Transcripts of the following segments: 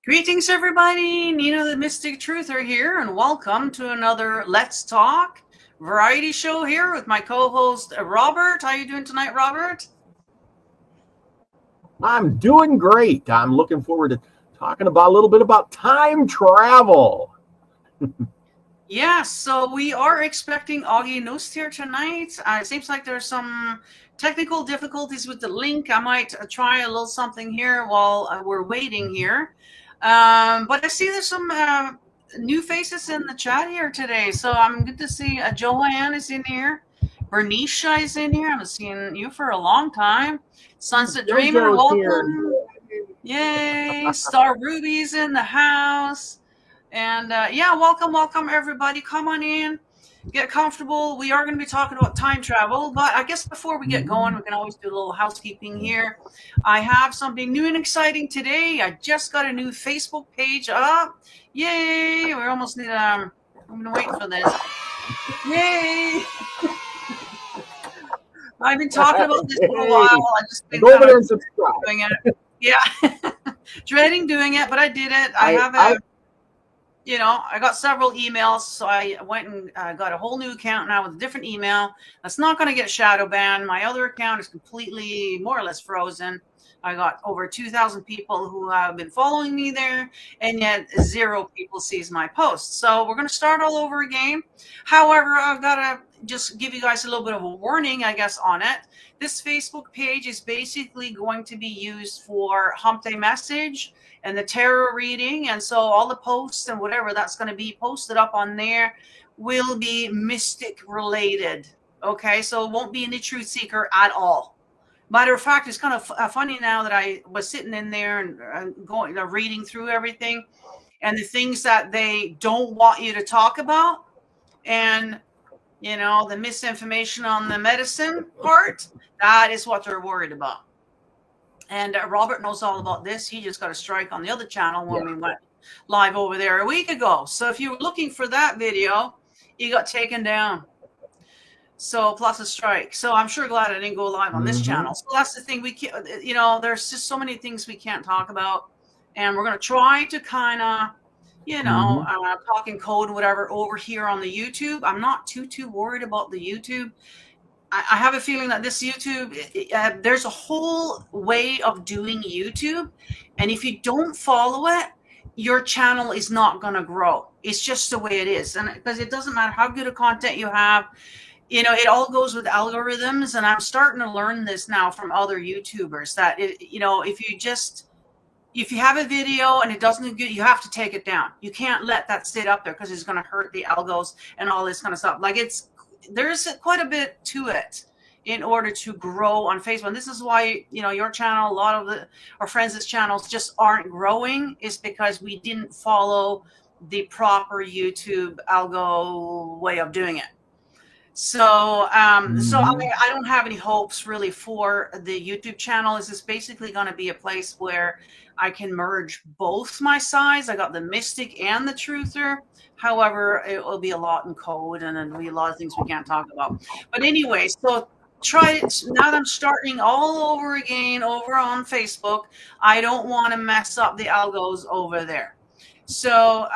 Greetings, everybody. Nina the Mystic Truther here, and welcome to another Let's Talk variety show here with my co-host Robert. How are you doing tonight, Robert? I'm doing great. I'm looking forward to talking about a little bit about time travel. Yes, so we are expecting Aage Nost here tonight. It seems like there's some technical difficulties with the link. I might try a little something here while we're waiting here. But I see there's some new faces in the chat here today. So I'm good to see Joanne is in here. Bernicia is in here. I haven't seen you for a long time. Sunset Dreamer, welcome. Yay. Star Ruby's in the house. And yeah, welcome everybody. Come on in, get comfortable. We are going to be talking about time travel, but I guess before we get going, we can always do a little housekeeping here. I have something new and exciting today. I just got a new Facebook page up. Yay! We almost need I'm gonna wait for this. Yay! I've been talking about this for a while. I just been go over there and subscribe. Doing it. Yeah, dreading doing it, but I did it. I got several emails, so I went and got a whole new account now with a different email. That's not going to get shadow banned. My other account is completely, more or less frozen. I got over 2,000 people who have been following me there, and yet 0 people sees my posts. So we're going to start all over again. However, I've got to just give you guys a little bit of a warning, I guess, on it. This Facebook page is basically going to be used for Hump Day Message and the tarot reading, and so all the posts and whatever that's going to be posted up on there will be mystic related. Okay, so it won't be any truth seeker at all. Matter of fact, it's kind of funny now that I was sitting in there and going reading through everything and the things that they don't want you to talk about, and the misinformation on the medicine part, that is what they're worried about. And Robert knows all about this. He just got a strike on the other channel when we went live over there a week ago. So if you were looking for that video, you got taken down. So plus a strike. So I'm sure glad I didn't go live on this channel. So that's the thing. We can't, there's just so many things we can't talk about. And we're going to try to kind of, talking code and whatever over here on the YouTube. I'm not too worried about the YouTube. I have a feeling that this YouTube, there's a whole way of doing YouTube. And if you don't follow it, your channel is not going to grow. It's just the way it is. And because it doesn't matter how good a content you have, it all goes with algorithms. And I'm starting to learn this now from other YouTubers that, if you have a video and it doesn't look good, you have to take it down. You can't let that sit up there because it's going to hurt the algos and all this kind of stuff. Like there's quite a bit to it in order to grow on Facebook. And this is why, your channel, a lot of our friends' channels just aren't growing, is because we didn't follow the proper YouTube algo way of doing it. So, I don't have any hopes really for the YouTube channel. This is basically going to be a place where I can merge both my sides. I got the mystic and the truther. However, it will be a lot in code, and then there'll be a lot of things we can't talk about. But anyway, so try it. Now that I'm starting all over again over on Facebook, I don't want to mess up the algos over there. So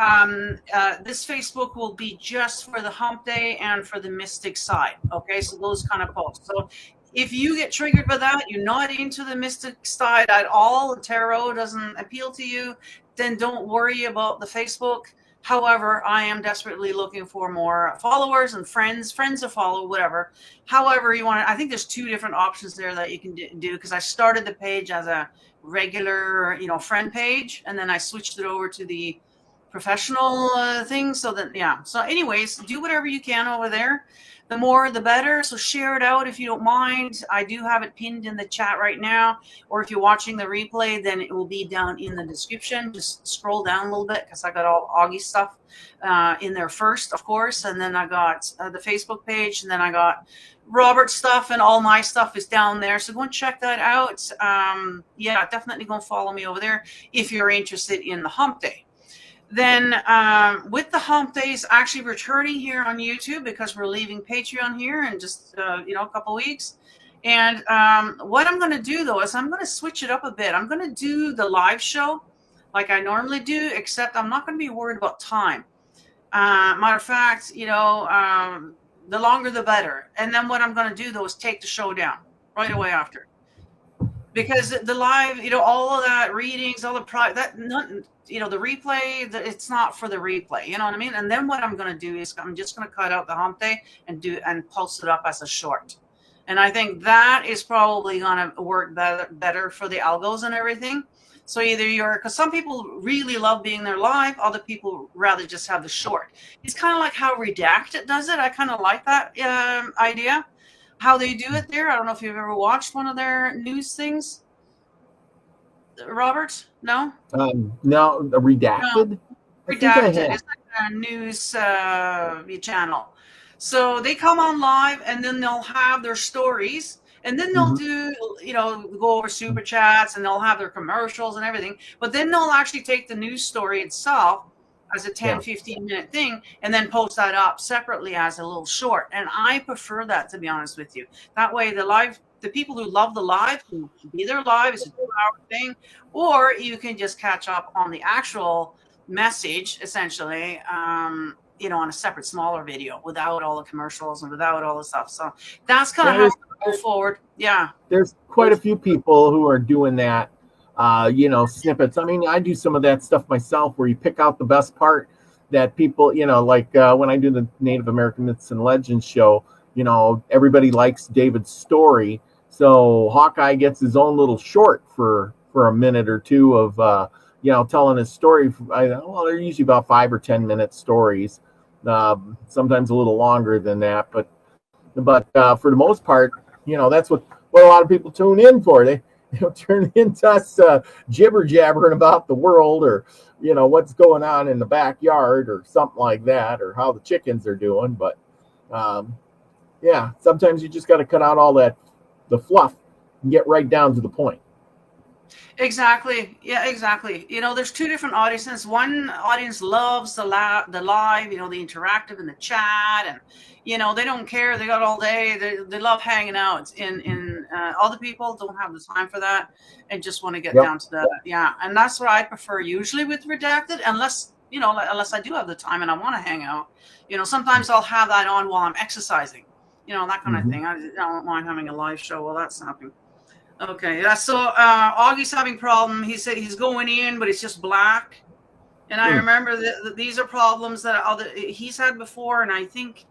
this Facebook will be just for the hump day and for the mystic side. Okay, so those kind of posts. So if you get triggered by that, you're not into the mystic side at all, the tarot doesn't appeal to you, then don't worry about the Facebook. However, I am desperately looking for more followers and friends to follow, whatever. However you want to, I think there's 2 different options there that you can do, because I started the page as a regular, friend page, and then I switched it over to the professional thing. So that, yeah. So anyways, do whatever you can over there. The more, the better. So share it out if you don't mind. I do have it pinned in the chat right now. Or if you're watching the replay, then it will be down in the description. Just scroll down a little bit, because I got all Aage stuff in there first, of course. And then I got the Facebook page. And then I got Robert's stuff, and all my stuff is down there. So go and check that out. Yeah, definitely go and follow me over there if you're interested in the hump day. Then with the hump days actually returning here on YouTube, because we're leaving Patreon here in just a couple weeks. And what I'm going to do, though, is I'm going to switch it up a bit. I'm going to do the live show like I normally do, except I'm not going to be worried about time. Matter of fact, the longer the better. And then what I'm going to do though is take the show down right away after, because the live, all of that readings, all the the replay, it's not for the replay. You know what I mean? And then what I'm going to do is I'm just going to cut out the hump day and post it up as a short. And I think that is probably going to work better for the algos and everything. So either because some people really love being there live, other people rather just have the short. It's kind of like how Redacted does it. I kind of like that idea, how they do it there. I don't know if you've ever watched one of their news things, Robert. No. No, Redacted. No. Redacted. It's like a news channel. So they come on live and then they'll have their stories. And then they'll do, go over super chats and they'll have their commercials and everything. But then they'll actually take the news story itself as a 10, 15-minute thing and then post that up separately as a little short. And I prefer that, to be honest with you. That way the people who love the live can be there live. It's a 2-hour thing. Or you can just catch up on the actual message, essentially, on a separate, smaller video without all the commercials and without all the stuff. So that's kind of how we go forward. Yeah. There's quite a few people who are doing that, snippets. I mean, I do some of that stuff myself where you pick out the best part that people, like when I do the Native American Myths and Legends show, everybody likes David's story. So Hawkeye gets his own little short for a minute or two of, telling his story. They're usually about 5 or 10 minute stories. Sometimes a little longer than that, but for the most part, that's what a lot of people tune in for. They turn into us jibber jabbering about the world, or what's going on in the backyard, or something like that, or how the chickens are doing. But sometimes you just got to cut out all the fluff and get right down to the point. Exactly. Yeah, exactly. There's two different audiences. One audience loves the live, the interactive in the chat, and they don't care. They got all day. They love hanging out. In other people don't have the time for that and just want to get down to that. Yeah, and that's what I prefer usually with Redacted, unless I do have the time and I want to hang out. Sometimes I'll have that on while I'm exercising. That kind of thing. I don't mind having a live show while that's happening. Okay, so Augie's having problem. He said he's going in, but it's just black. And I remember that these are problems that he's had before, and I think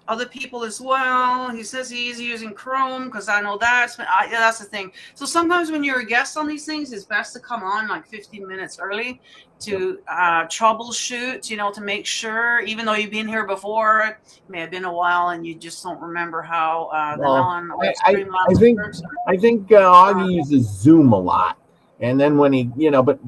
other people as well. He says he's using Chrome because I know that's the thing. So sometimes when you're a guest on these things, it's best to come on like 15 minutes early to troubleshoot, to make sure, even though you've been here before, it may have been a while and you just don't remember how I think Augie uses Zoom a lot. And then when he, but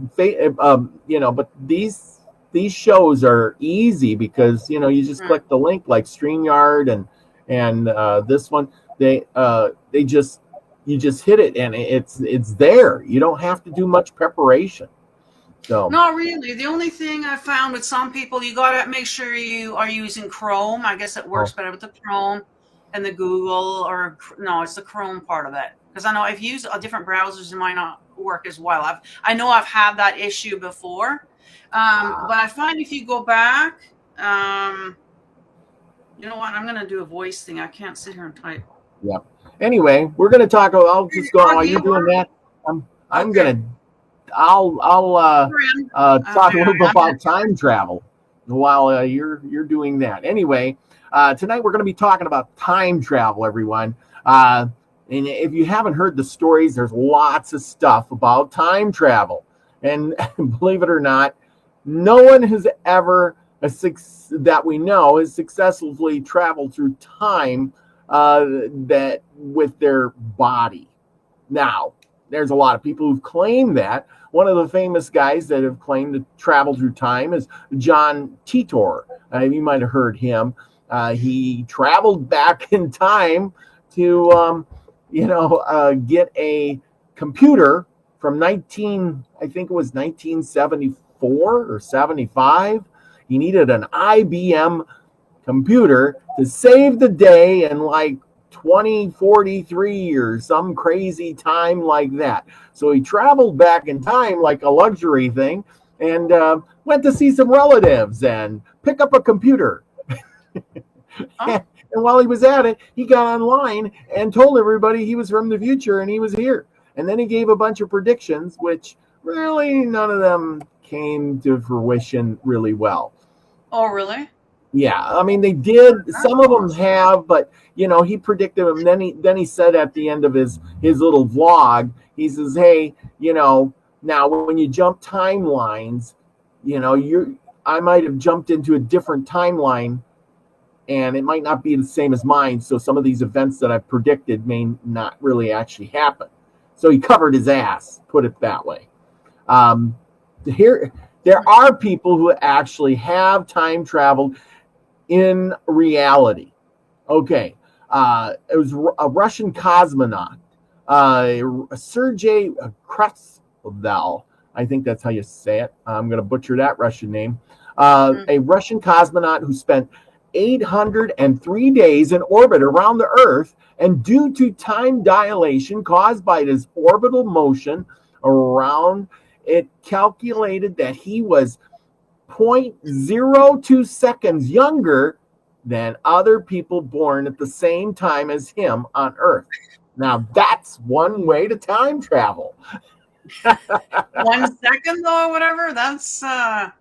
these shows are easy because you just click the link like StreamYard and this one. You just hit it and it's there. You don't have to do much preparation. So not really. The only thing I found with some people, you gotta make sure you are using Chrome. I guess it works better with the Chrome and the Google, or no, it's the Chrome part of it. Because I know if you use different browsers, it might not work as well. I know I've had that issue before. But I find if you go back, you know what? I'm going to do a voice thing. I can't sit here and type. Yeah. Anyway, we're going to talk. I'll just go while you're doing that. I'm going to. I'll talk a little bit about time travel while you're doing that. Anyway, tonight we're going to be talking about time travel, everyone. And if you haven't heard the stories, there's lots of stuff about time travel. And believe it or not, no one has ever, that we know, has successfully traveled through time that with their body. Now, there's a lot of people who've claimed that. One of the famous guys that have claimed to travel through time is John Titor. You might have heard him. He traveled back in time to, get a computer from 1974 or 75. He needed an IBM computer to save the day in like 2043 or some crazy time like that. So he traveled back in time like a luxury thing and went to see some relatives and pick up a computer. Oh. And while he was at it, he got online and told everybody he was from the future and he was here. And then he gave a bunch of predictions, which really none of them came to fruition really well. Oh, really? Yeah, I mean they did. Some of them have, but you know he predicted them. Then he said at the end of his little vlog, he says, "Hey, you know, now when you jump timelines, you know I might have jumped into a different timeline, and it might not be the same as mine. So some of these events that I've predicted may not really actually happen." So he covered his ass, put it that way. There are people who actually have time traveled in reality. Okay. It was a Russian cosmonaut, Sergei Krasnov. I think that's how you say it. I'm going to butcher that Russian name. A Russian cosmonaut who spent 803 days in orbit around the Earth, and due to time dilation caused by this orbital motion around, it calculated that he was 0.02 seconds younger than other people born at the same time as him on Earth. Now, that's one way to time travel. 1 second, though, or whatever? That's, yeah.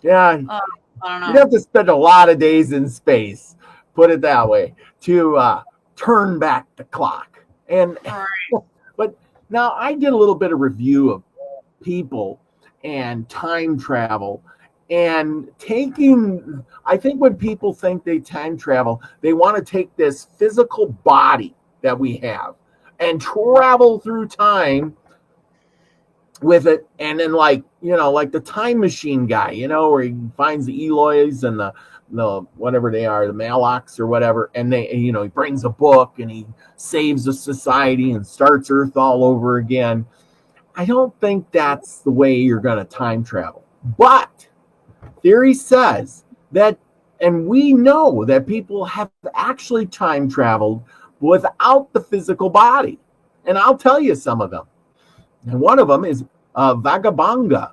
I don't know. You'd have to spend a lot of days in space, put it that way, to turn back the clock. And Right. But now I did a little bit of review of people and time travel. And I think when people think they time travel, they want to take this physical body that we have and travel through time with it. And then like the time machine guy, where he finds the Eloys and the whatever they are, the Malocs or whatever. And he brings a book and he saves a society and starts Earth all over again. I don't think that's the way you're going to time travel. But theory says that, and we know that people have actually time traveled without the physical body. And I'll tell you some of them. And one of them is Vagabanga.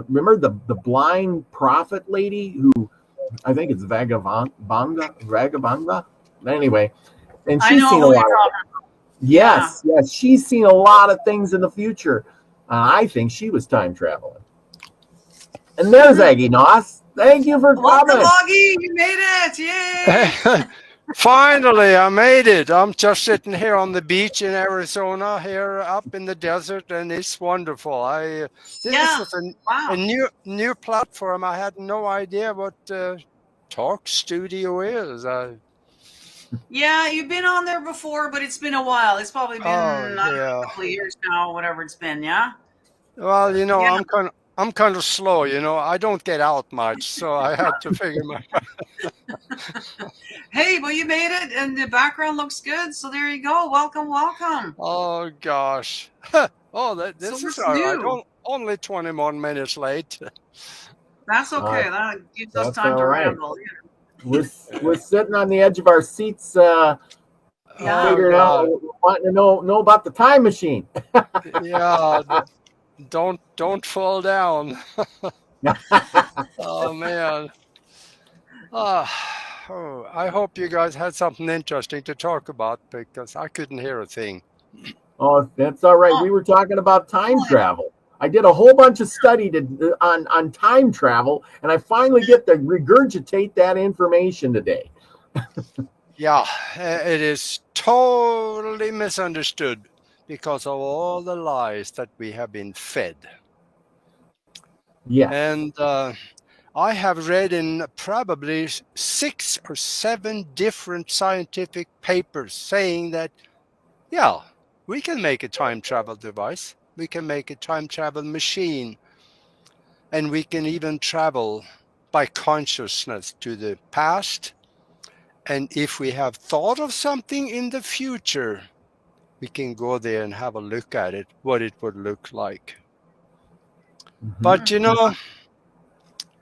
Remember the blind prophet lady who, I think it's Vagabanga. Anyway, and she's seen a lot of Yes, she's seen a lot of things in the future. I think she was time traveling. And there's Aage Nost. Thank you for coming. Augie, you made it! Yay! Finally, I made it. I'm just sitting here on the beach in Arizona, here up in the desert, and it's wonderful. This was a new platform. I had no idea what Talk Studio is. Yeah, you've been on there before, but it's been a while. It's probably been a couple of years now, whatever it's been. Yeah. Well, I'm kind of slow. I don't get out much, so I had to figure my. Hey, but you made it, and the background looks good. So there you go. Welcome. Oh gosh. This is all right. Only 21 minutes late. That's okay. That gives us time to ramble. We're sitting on the edge of our seats, figuring out, wanting to know about the time machine. Yeah, don't fall down. Oh man. I hope you guys had something interesting to talk about, because I couldn't hear a thing. Oh, that's all right. We were talking about time travel. I did a whole bunch of study on time travel, and I finally get to regurgitate that information today. Yeah, it is totally misunderstood because of all the lies that we have been fed. Yeah. And I have read in probably 6 or 7 different scientific papers saying that, we can make a time travel device. We can make a time travel machine, and we can even travel by consciousness to the past. And if we have thought of something in the future, we can go there and have a look at it, what it would look like. Mm-hmm. But,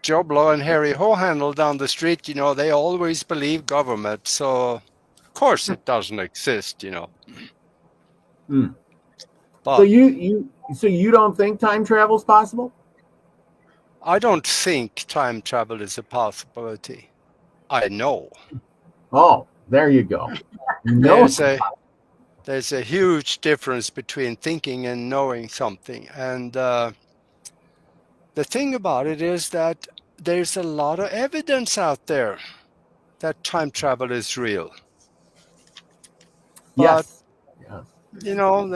Joe Blow and Harry Hohandle down the street, they always believe government. So, of course it doesn't exist, you know. But So you don't think time travel is possible? I don't think time travel is a possibility. I know. Oh, there you go. No. There's a huge difference between thinking and knowing something. And the thing about it is that there's a lot of evidence out there that time travel is real. But, Yes. you know,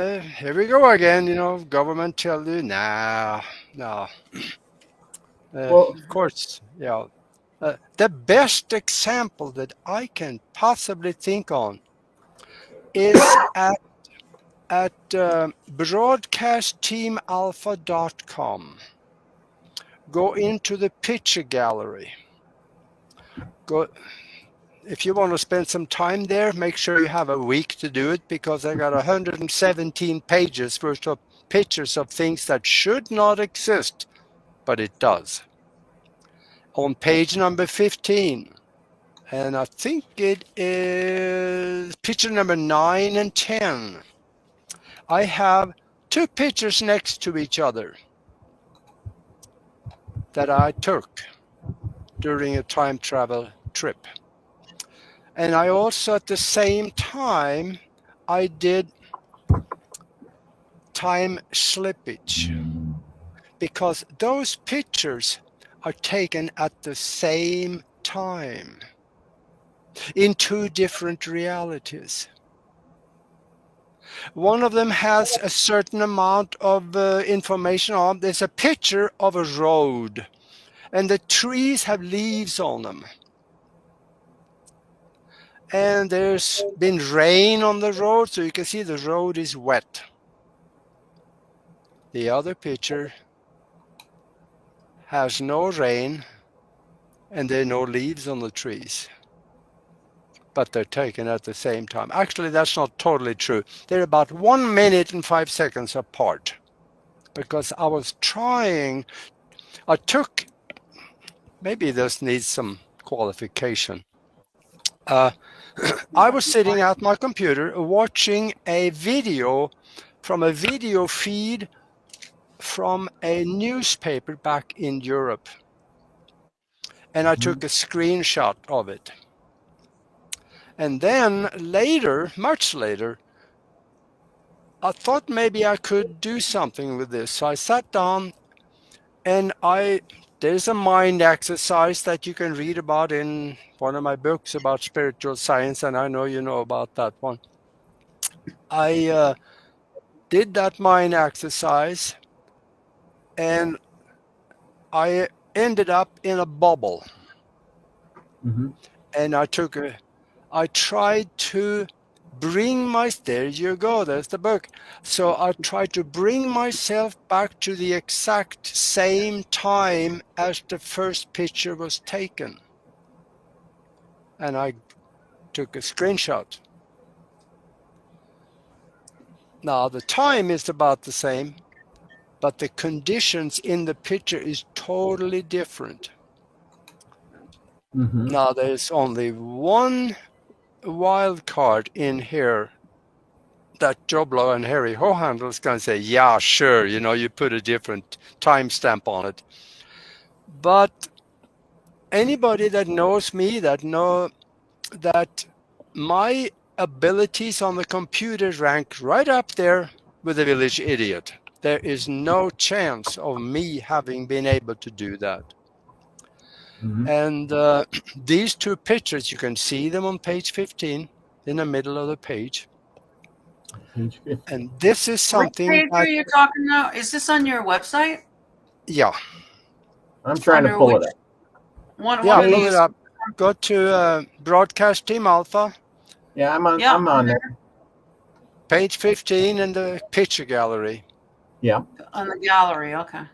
here we go again, you know, government tell you, no. Well, Of course, yeah. The best example that I can possibly think on is at broadcastteamalpha.com. Go into the picture gallery. If you want to spend some time there, make sure you have a week to do it, because I got 117 pages worth of pictures of things that should not exist, but it does. On page number 15, and I think it is picture number 9 and 10, I have 2 pictures next to each other that I took during a time travel trip. And I also, at the same time, I did time slippage, because those pictures are taken at the same time in 2 different realities. One of them has a certain amount of information on. There's a picture of a road, and the trees have leaves on them. And there's been rain on the road, so you can see the road is wet. The other picture has no rain, and there are no leaves on the trees, but they're taken at the same time. Actually, that's not totally true. They're about 1 minute and 5 seconds apart, because I took, maybe this needs some qualification. I was sitting at my computer watching a video from a video feed from a newspaper back in Europe. And I took a screenshot of it. And then later, much later, I thought maybe I could do something with this. So I sat down, and there's a mind exercise that you can read about in one of my books about spiritual science, and I know you know about that one. I did that mind exercise, and I ended up in a bubble. And I tried to there you go, there's the book. So I tried to bring myself back to the exact same time as the first picture was taken. And I took a screenshot. Now the time is about the same, but the conditions in the picture is totally different. Now there's only one wild card in here that Joe Blow and Harry Hohandel is going to say, yeah, sure, you know, you put a different timestamp on it. But anybody that knows me, that know that my abilities on the computer rank right up there with the village idiot. There is no chance of me having been able to do that. And these 2 pictures, you can see them on page 15 in the middle of the page. And this is something. What page are you talking about? Is this on your website? Yeah. I'm trying to pull it up. Pull it up. Go to Broadcast Team Alpha. Yeah, I'm on there. Page 15 in the picture gallery. Yeah. On the gallery, okay.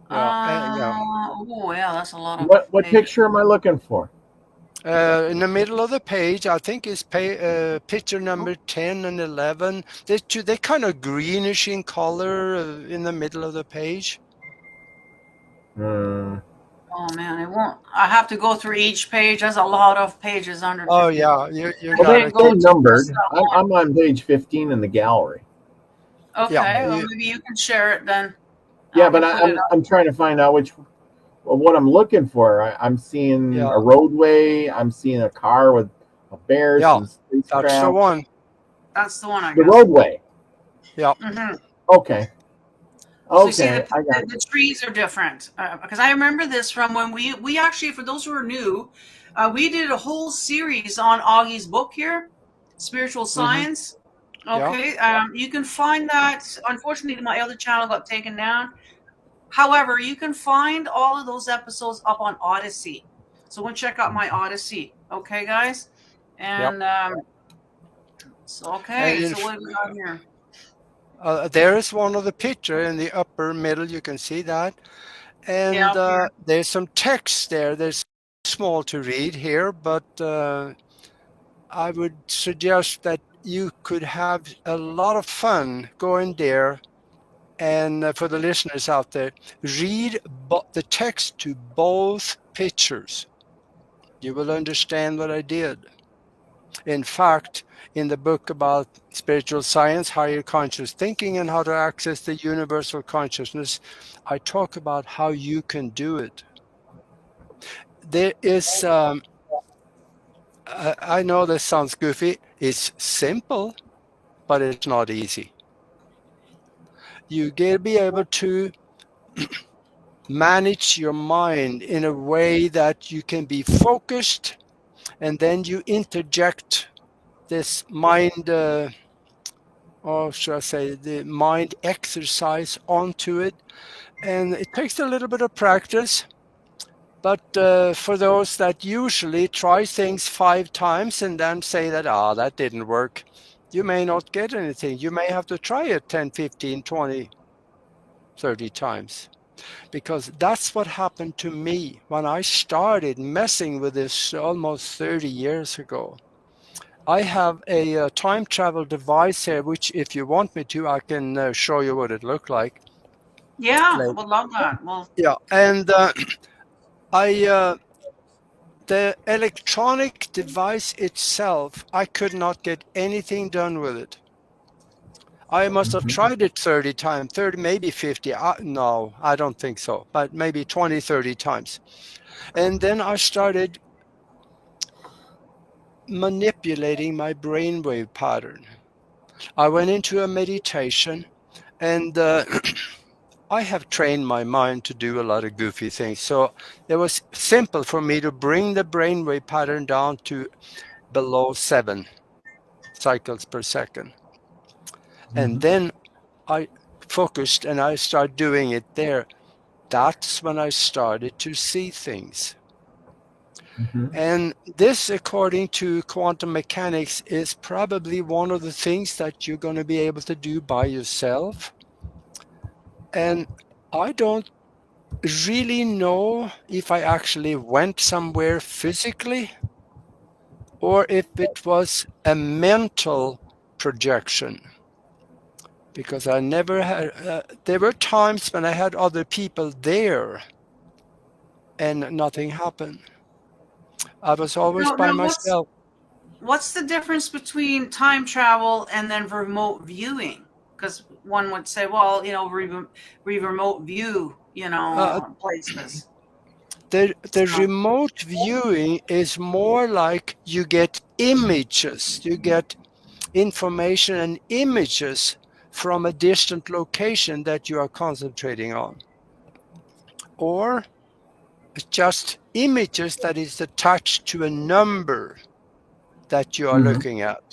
Oh, yeah, that's a lot of. What picture am I looking for? In the middle of the page, I think it's picture number 10 and 11. They're kind of greenish in color in the middle of the page. Oh man, it won't. I have to go through each page. There's a lot of pages under. Oh 50. yeah, you Well, got they're it. numbered. I'm on page 15 in the gallery. Okay, Yeah, well maybe you can share it then. Yeah, I but can put it up. I'm trying to find out what I'm looking for. I'm seeing Yeah. a roadway. I'm seeing a car with a bear, Yeah, some spacecraft. that's the one. That's the one I The got. roadway. Yeah. Mm-hmm. Okay. So you see, Okay, I got the trees are different because I remember this from when we actually, for those who are new, we did a whole series on Augie's book here, Spiritual Science. Okay, you can find that. Unfortunately, my other channel got taken down. However, you can find all of those episodes up on Odysee. So go check out my Odysee. Okay, guys, and so okay, And so what do we got here? there is one of the picture in the upper middle. You can see that, and Yeah, there's some text there. There's small to read here, but I would suggest that you could have a lot of fun going there. And for the listeners out there, read the text to both pictures. You will understand what I did. In fact, in the book about spiritual science, higher conscious thinking, and how to access the universal consciousness, I talk about how you can do it. There is, I know this sounds goofy, it's simple, but it's not easy. You gotta be able to manage your mind in a way that you can be focused, and then you interject this mind, or should I say, the mind exercise onto it. And it takes a little bit of practice. But for those that usually try things 5 times and then say that, that didn't work, you may not get anything. You may have to try it 10, 15, 20, 30 times. Because that's what happened to me when I started messing with this almost 30 years ago. I have a time travel device here, which if you want me to, I can show you what it looked like. yeah, I would love that. Well, yeah, and the electronic device itself, I could not get anything done with it. I must have tried it 30 times, 30, maybe 50. No, I don't think so, but maybe 20, 30 times. And then I started manipulating my brainwave pattern. I went into a meditation, and I have trained my mind to do a lot of goofy things. So it was simple for me to bring the brainwave pattern down to below 7 cycles per second. And then I focused and I started doing it there. That's when I started to see things. And this, according to quantum mechanics, is probably one of the things that you're going to be able to do by yourself. And I don't really know if I actually went somewhere physically or if it was a mental projection. Because I never had, there were times when I had other people there and nothing happened. I was always by myself. What's the difference between time travel and then remote viewing? Because one would say, well, we remote view, places. The remote viewing is more like you get images, you get information and images from a distant location that you are concentrating on. Or just images that is attached to a number that you are looking at.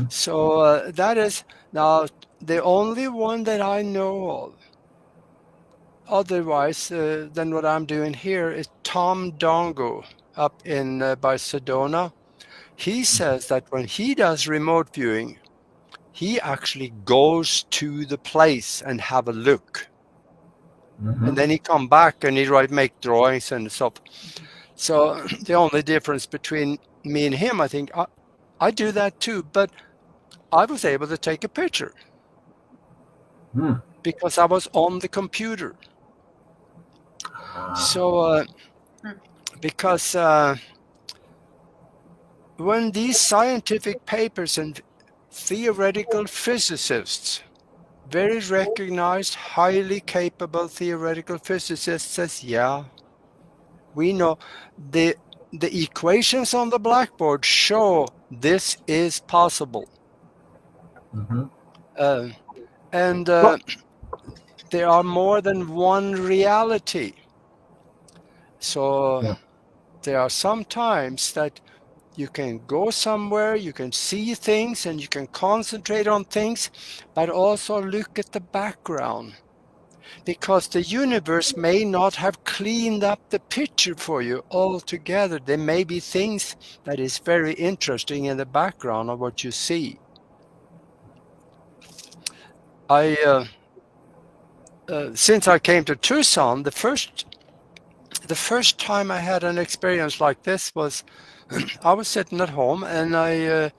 So that is now the only one that I know of. Otherwise than what I'm doing here is Tom Dongo up in by Sedona. He says that when he does remote viewing, he actually goes to the place and have a look. And then he come back and he make drawings and stuff. So the only difference between me and him, I think, I do that too, but I was able to take a picture because I was on the computer. So, because when these scientific papers and theoretical physicists, very recognized, highly capable theoretical physicists says, yeah, we know the equations on the blackboard show this is possible. And there are more than one reality. So there are some times that you can go somewhere, you can see things, and you can concentrate on things, but also look at the background. Because the universe may not have cleaned up the picture for you altogether. There may be things that is very interesting in the background of what you see. Since I came to Tucson, the first time I had an experience like this was I was sitting at home, and I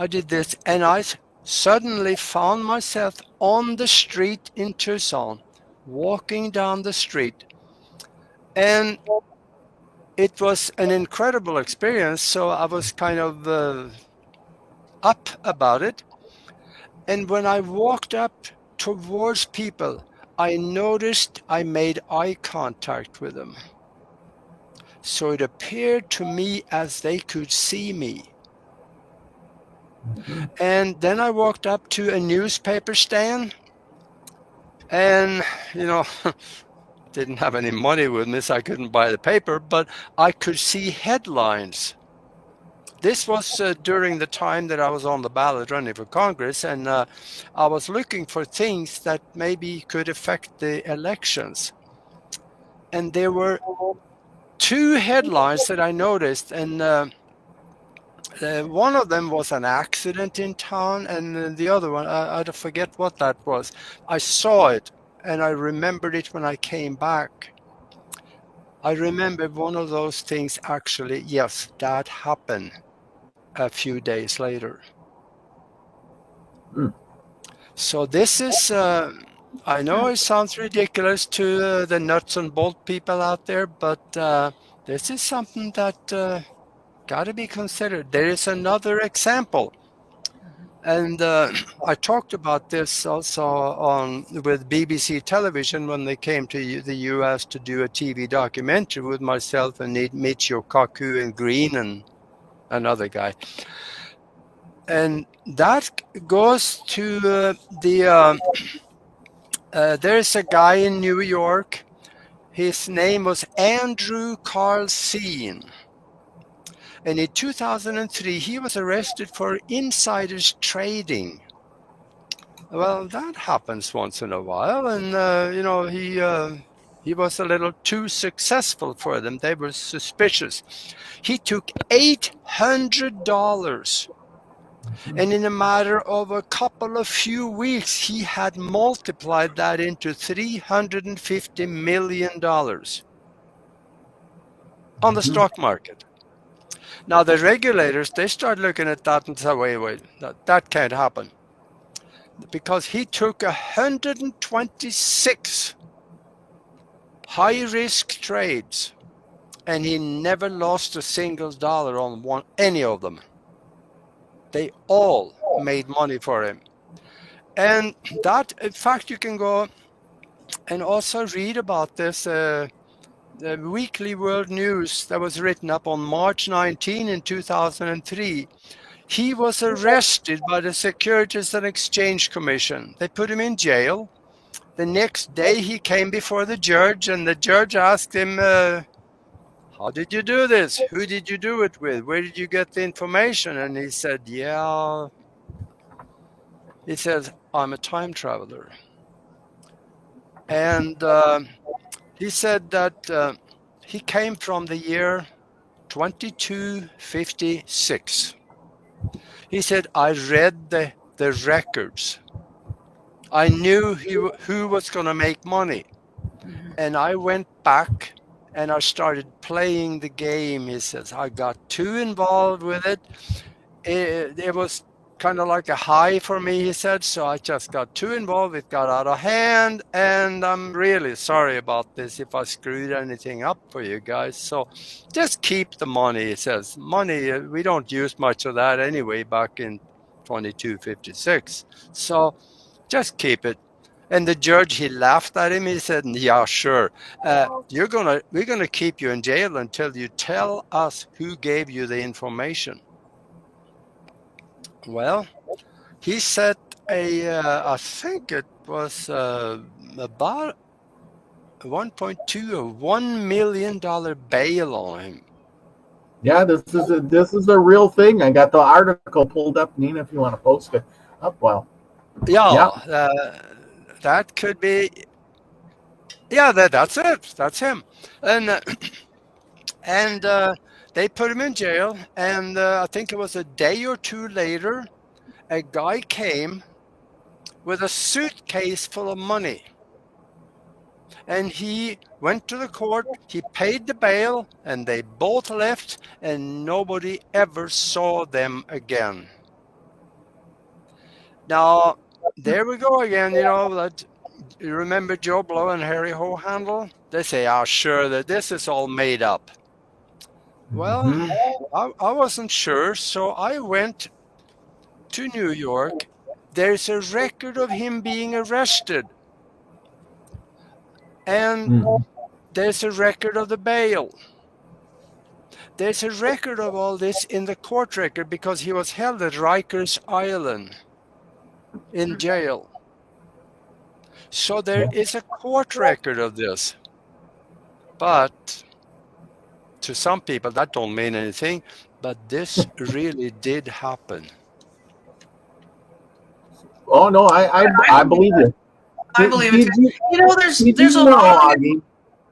did this, and I suddenly found myself on the street in Tucson, walking down the street, and it was an incredible experience. So I was kind of up about it, and when I walked up towards people, I noticed I made eye contact with them. So it appeared to me as they could see me. And then I walked up to a newspaper stand, and, didn't have any money with me, so I couldn't buy the paper, but I could see headlines. This was during the time that I was on the ballot running for Congress, and I was looking for things that maybe could affect the elections. And there were two headlines that I noticed, and one of them was an accident in town, and the other one, I forget what that was. I saw it, and I remembered it when I came back. I remember one of those things actually, yes, that happened a few days later. So this is, I know it sounds ridiculous to the nuts and bolt people out there, but this is something that got to be considered. There is another example, and I talked about this also with BBC Television when they came to the US to do a TV documentary with myself and Michio Kaku and Green and another guy. And that goes to there's a guy in New York. His name was Andrew Carlsen. And in 2003, he was arrested for insiders trading. Well, that happens once in a while. And, he was a little too successful for them. They were suspicious. He took $800. And in a matter of a couple of few weeks, he had multiplied that into $350 million on the stock market. Now, the regulators, they start looking at that and say, wait, that can't happen. Because he took 126 high-risk trades, and he never lost a single dollar on any of them. They all made money for him. And that, in fact, you can go and also read about this, the Weekly World News that was written up on March 19 in 2003. He was arrested by the Securities and Exchange Commission. They put him in jail. The next day he came before the judge, and the judge asked him, how did you do this? Who did you do it with? Where did you get the information? And he said, he said, I'm a time traveler. And he said that he came from the year 2256. He said, I read the records. I knew who was going to make money. And I went back and I started playing the game. He says, I got too involved with it. It was kind of like a high for me, he said. So I just got too involved. It got out of hand. And I'm really sorry about this if I screwed anything up for you guys. So just keep the money, he says. Money, we don't use much of that anyway back in 2256. So just keep it. And the judge, he laughed at him. He said, yeah, sure. We're gonna keep you in jail until you tell us who gave you the information. Well, he set I think it was about 1.2 or $1 million bail on him. Yeah, this is a real thing. I got the article pulled up, Nina, if you want to post it up. Well, yeah. That could be. Yeah, that's it. That's him. And they put him in jail. And I think it was a day or two later, a guy came with a suitcase full of money. And he went to the court, he paid the bail, and they both left, and nobody ever saw them again. Now, there we go again, that you remember Joe Blow and Harry Hohandle? They say, sure, that this is all made up. Well, I wasn't sure, so I went to New York. There's a record of him being arrested. And there's a record of the bail. There's a record of all this in the court record because he was held at Rikers Island in jail. So there is a court record of this. But to some people that don't mean anything, but this really did happen. Oh no, I believe it. I believe it. There's a lot of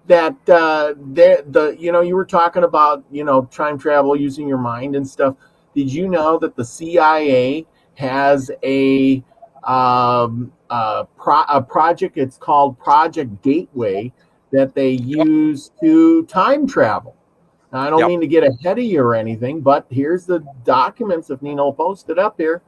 that you were talking about time travel using your mind and stuff. Did you know that the CIA has a project? It's called Project Gateway that they use to time travel. Now, I don't mean to get ahead of you or anything, but here's the documents if Nina will post it up here.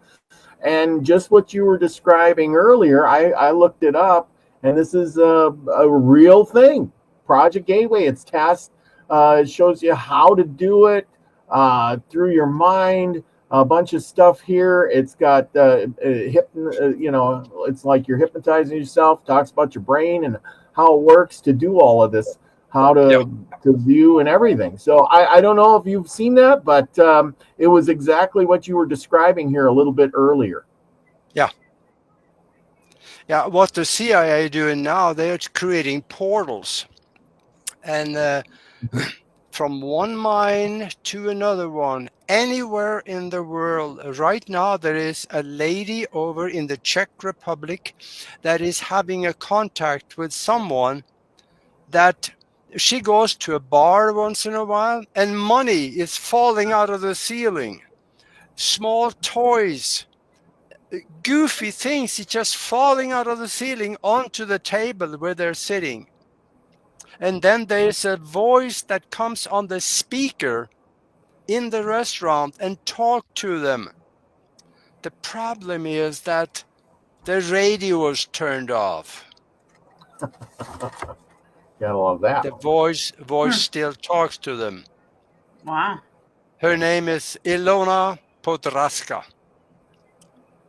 And just what you were describing earlier, I looked it up, and this is a real thing. Project Gateway, it's tasked, it shows you how to do it through your mind, a bunch of stuff here. It's got, it's like you're hypnotizing yourself, talks about your brain and how it works to do all of this, how to view and everything. So I don't know if you've seen that, but it was exactly what you were describing here a little bit earlier. Yeah, what the CIA doing now, they're creating portals. And from one mind to another one, anywhere in the world. Right now, there is a lady over in the Czech Republic that is having a contact with someone that she goes to a bar once in a while, and money is falling out of the ceiling. Small toys, goofy things, it's just falling out of the ceiling onto the table where they're sitting. And then there's a voice that comes on the speaker in the restaurant and talk to them. The problem is that the radio is turned off. Gotta love that. The voice still talks to them. Wow. Her name is Ilona Podraska.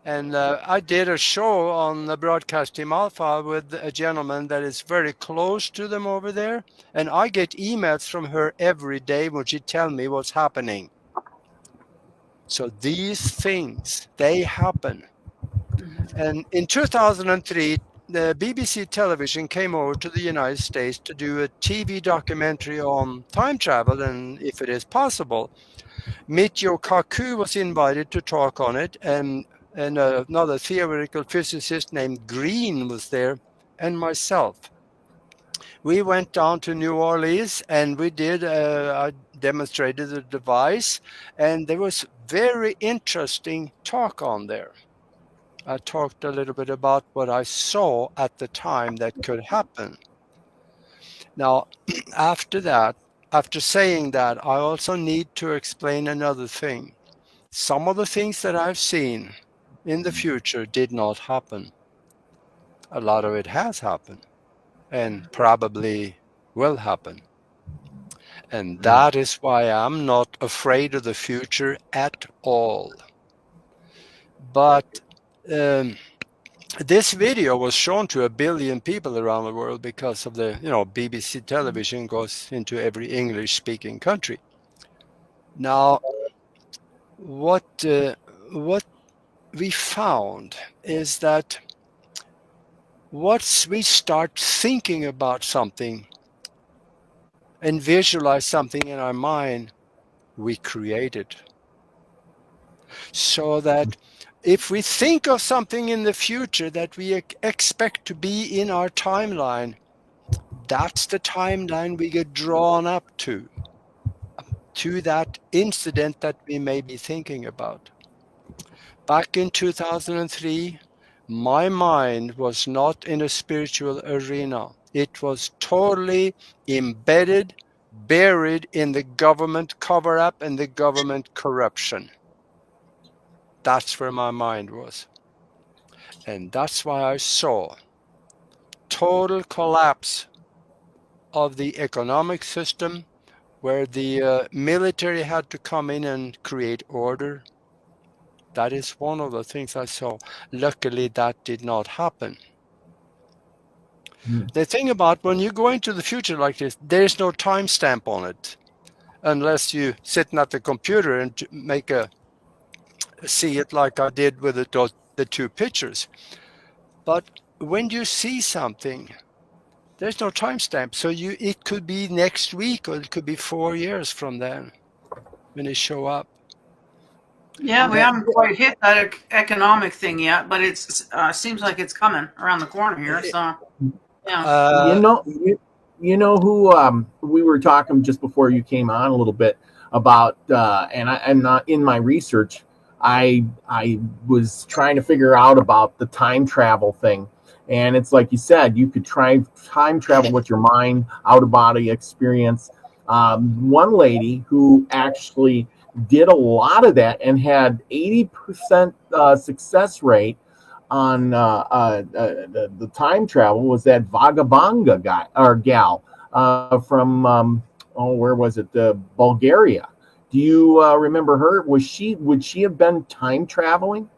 And I did a show on the Broadcasting Alpha with a gentleman that is very close to them over there. And I get emails from her every day when she tells me what's happening. So these things, they happen. And in 2003, the BBC television came over to the United States to do a TV documentary on time travel and if it is possible. Michio Kaku was invited to talk on it, and another theoretical physicist named Green was there, and myself. We went down to New Orleans and we did, I demonstrated the device, and there was very interesting talk on there. I talked a little bit about what I saw at the time that could happen. Now, after saying that, I also need to explain another thing. Some of the things that I've seen in the future did not happen. A lot of it has happened and probably will happen. And that is why I'm not afraid of the future at all. But this video was shown to 1 billion people around the world because of the, BBC television goes into every English-speaking country. Now, what we found is that once we start thinking about something and visualize something in our mind, we create it. So that if we think of something in the future that we expect to be in our timeline, that's the timeline we get drawn up to that incident that we may be thinking about. Back in 2003, my mind was not in a spiritual arena. It was totally embedded, buried in the government cover-up and the government corruption. That's where my mind was. And that's why I saw total collapse of the economic system, where the military had to come in and create order. That is one of the things I saw. Luckily, that did not happen. The thing about when you go into the future like this, there's no timestamp on it, unless you sitting at the computer and see it like I did with the 2 pictures. But when you see something, there's no timestamp. So it could be next week, or it could be 4 years from then when it show up. Yeah, we haven't quite hit that economic thing yet, but it seems like it's coming around the corner here. So, yeah. You know who we were talking just before you came on a little bit about, and I'm not in my research. I was trying to figure out about the time travel thing, and it's like you said, you could try time travel with your mind, out of body experience. One lady who actually did a lot of that and had 80% success rate on the time travel was that Vagabanga guy or gal from where was it? Bulgaria. Do you remember her? Would she have been time traveling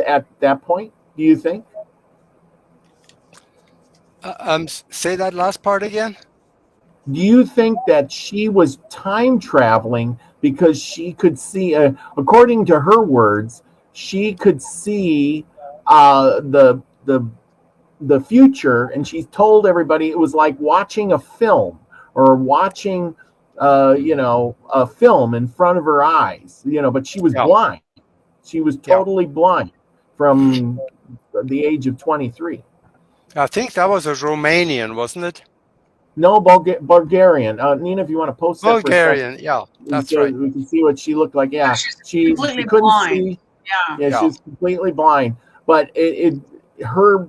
at that point? Do you think? Say that last part again. Do you think that she was time traveling because she could see, according to her words, she could see the future, and she told everybody it was like watching a film or watching, a film in front of her eyes, but she was blind. She was totally blind from the age of 23. I think that was a Romanian, wasn't it? No, Bulgarian. Nina, if you want to post that Bulgarian, for a yeah, that's so right. We can see what she looked like. Yeah, she couldn't blind. see. Yeah, she was completely blind. But her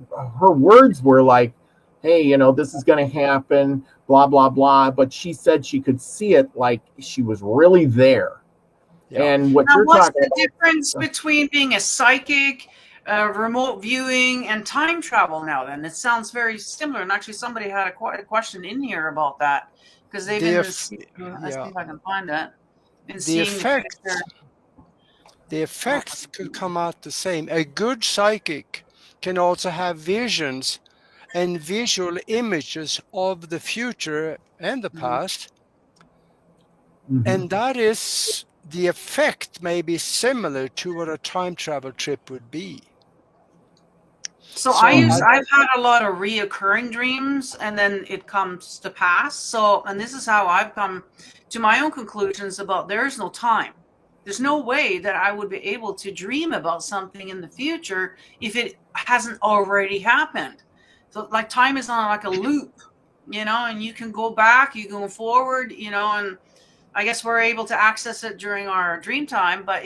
words were like, "Hey, this is going to happen." Blah blah blah. But she said she could see it like she was really there. Yeah. And what you're what's talking the difference between being a psychic, remote viewing, and time travel now? Then it sounds very similar. And actually, somebody had a question in here about that because they've been. Let's see if I can find that. The effects could come out the same. A good psychic can also have visions and visual images of the future and the past, and that is. The effect may be similar to what a time travel trip would be. So I've had a lot of reoccurring dreams, and then it comes to pass. So, and this is how I've come to my own conclusions about there's no time. There's no way that I would be able to dream about something in the future if it hasn't already happened. So like time is on like a loop, and you can go back, you go forward, and I guess we're able to access it during our dream time, but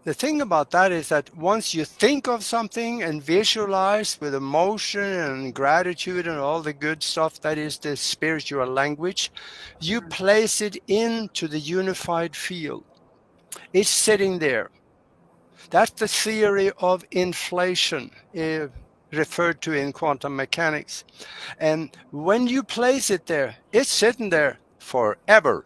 the thing about that is that once you think of something and visualize with emotion and gratitude and all the good stuff that is the spiritual language, you place it into the unified field. It's sitting there. That's the theory of inflation, referred to in quantum mechanics. And when you place it there, it's sitting there forever.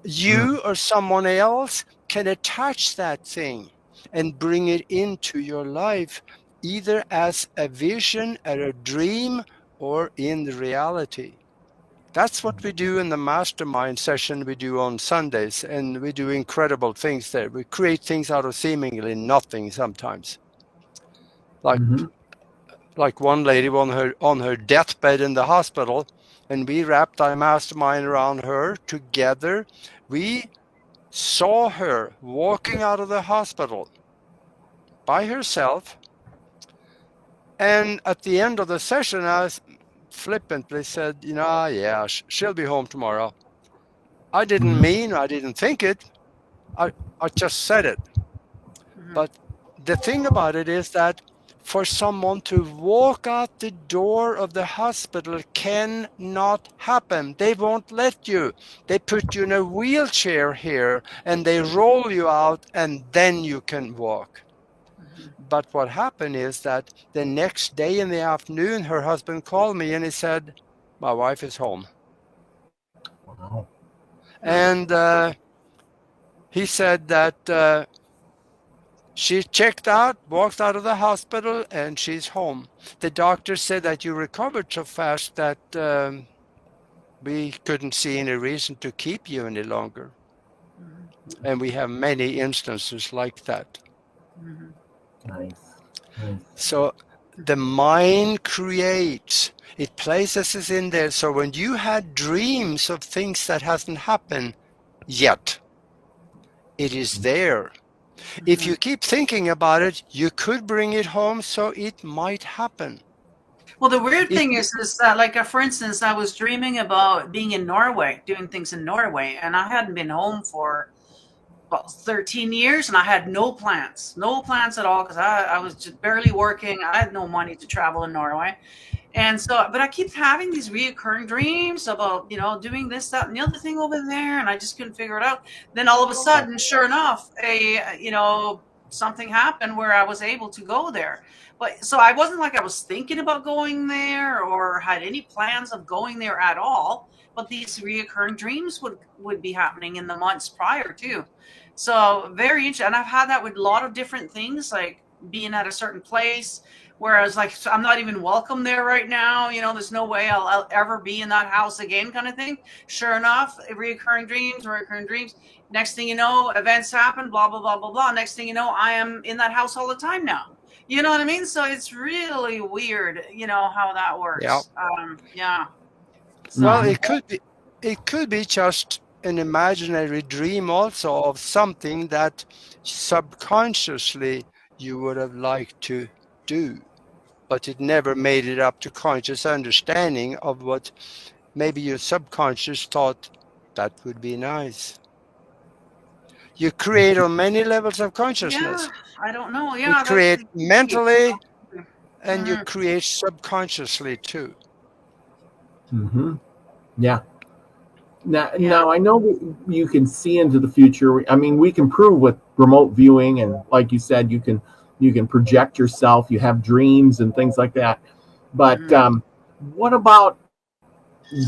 You or someone else can attach that thing and bring it into your life, either as a vision, as a dream, or in the reality. That's what we do in the mastermind session we do on Sundays, and we do incredible things there. We create things out of seemingly nothing sometimes. Like one lady on her deathbed in the hospital, and we wrapped our mastermind around her together. We saw her walking out of the hospital by herself, and at the end of the session, I flippantly said, yeah, she'll be home tomorrow. I didn't think it. I just said it. But the thing about it is that for someone to walk out the door of the hospital cannot happen. They won't let you. They put you in a wheelchair here and they roll you out, and then you can walk. But what happened is that the next day in the afternoon, her husband called me and he said, my wife is home. Wow. And he said that she checked out, walked out of the hospital, and she's home. The doctor said that you recovered so fast that we couldn't see any reason to keep you any longer. And we have many instances like that. Nice. So the mind creates. It places us in there. So when you had dreams of things that hasn't happened yet, it is there. If you keep thinking about it, you could bring it home, so it might happen. Well, the weird thing is that, like, for instance, I was dreaming about being in Norway, doing things in Norway, and I hadn't been home for about 13 years, and I had no plans at all, because I was just barely working. I had no money to travel in Norway. And so, but I keep having these reoccurring dreams about, doing this, that, and the other thing over there, and I just couldn't figure it out. Then all of a sudden, sure enough, something happened where I was able to go there. But so I wasn't like I was thinking about going there or had any plans of going there at all. But these reoccurring dreams would be happening in the months prior too. So very interesting. And I've had that with a lot of different things, like being at a certain place where I was like, I'm not even welcome there right now. There's no way I'll ever be in that house again, kind of thing. Sure enough, reoccurring dreams. Next thing you know, events happen, blah, blah, blah, blah, blah. Next thing you know, I am in that house all the time now. You know what I mean? So it's really weird, how that works. Yeah. So, well, it could be just an imaginary dream also of something that subconsciously you would have liked to do, but it never made it up to conscious understanding of what maybe your subconscious thought that would be nice. You create on many levels of consciousness. Yeah, I don't know. Yeah, you create mentally, and you create subconsciously too. Yeah. Now I know you can see into the future. I mean, we can prove with remote viewing, and like you said, you can project yourself. You have dreams and things like that. But what about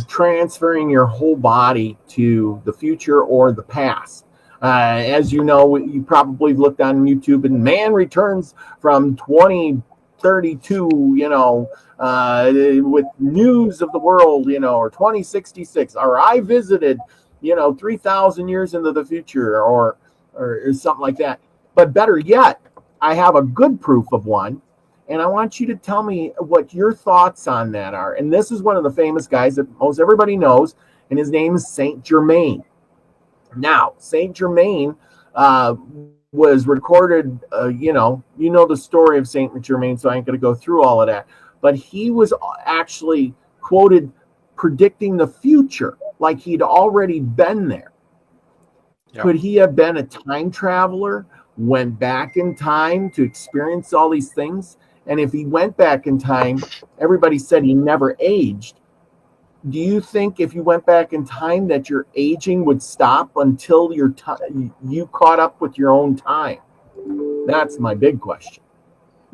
transferring your whole body to the future or the past? As you know, you probably looked on YouTube, and man returns from 2032, with news of the world, or 2066, or I visited, 3,000 years into the future, or something like that. But better yet, I have a good proof of one, and I want you to tell me what your thoughts on that are. And this is one of the famous guys that most everybody knows, and his name is Saint Germain. Now, Saint Germain was recorded, you know the story of Saint Germain, so I ain't going to go through all of that. But he was actually quoted predicting the future, like he'd already been there. Yep. Could he have been a time traveler, went back in time to experience all these things? And if he went back in time, everybody said he never aged. Do you think if you went back in time that your aging would stop until you caught up with your own time? That's my big question.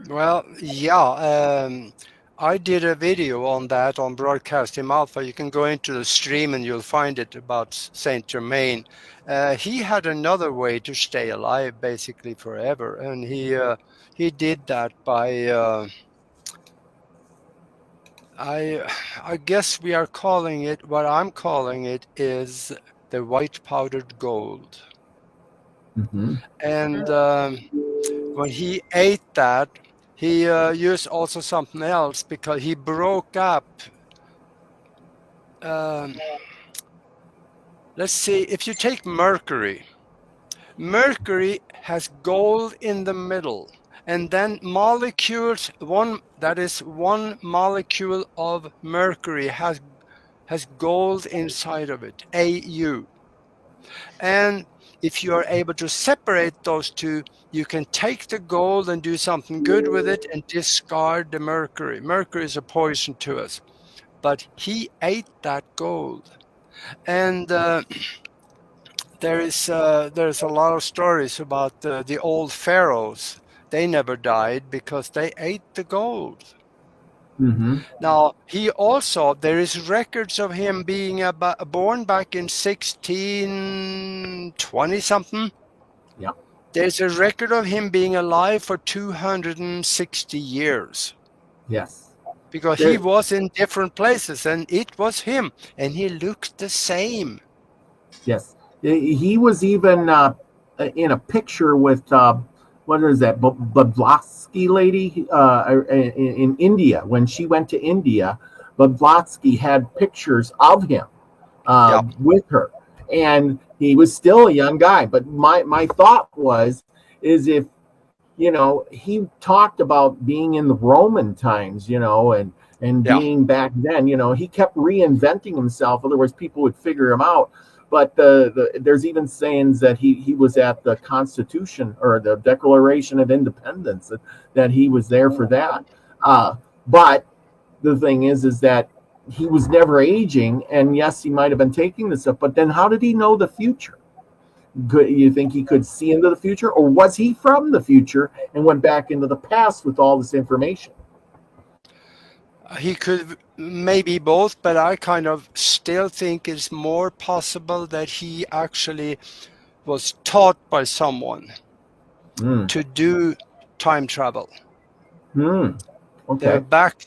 Well, yeah, I did a video on that on Broadcasting Alpha. You can go into the stream and you'll find it about Saint Germain. He had another way to stay alive basically forever, and he did that by I guess we are calling it, what I'm calling it is the white powdered gold. Mm-hmm. And when he ate that, he used also something else because he broke up. Let's see, if you take mercury, mercury has gold in the middle, and then molecules, one molecule of mercury has gold inside of it, Au. And if you are able to separate those two, you can take the gold and do something good with it and discard the mercury. Mercury is a poison to us, but he ate that gold. And there's a lot of stories about the old pharaohs. They never died because they ate the gold. Mm-hmm. Now, there is records of him being born back in 1620 something. Yeah. There's a record of him being alive for 260 years. Yes. Because he was in different places, and it was him, and he looked the same. Yes. He was even in a picture with what is that, Blavatsky lady in India. When she went to India, Blavatsky had pictures of him with her, and he was still a young guy. But my thought is if, you know, he talked about being in the Roman times, you know, and being back then, you know, he kept reinventing himself. Otherwise, people would figure him out. But there's even sayings that he was at the Constitution or the Declaration of Independence, that he was there for that. But the thing is that he was never aging, and yes, he might have been taking this stuff. But then, how did he know the future? You think he could see into the future, or was he from the future and went back into the past with all this information? He could maybe both, but I kind of still think it's more possible that he actually was taught by someone to do time travel. Okay. Back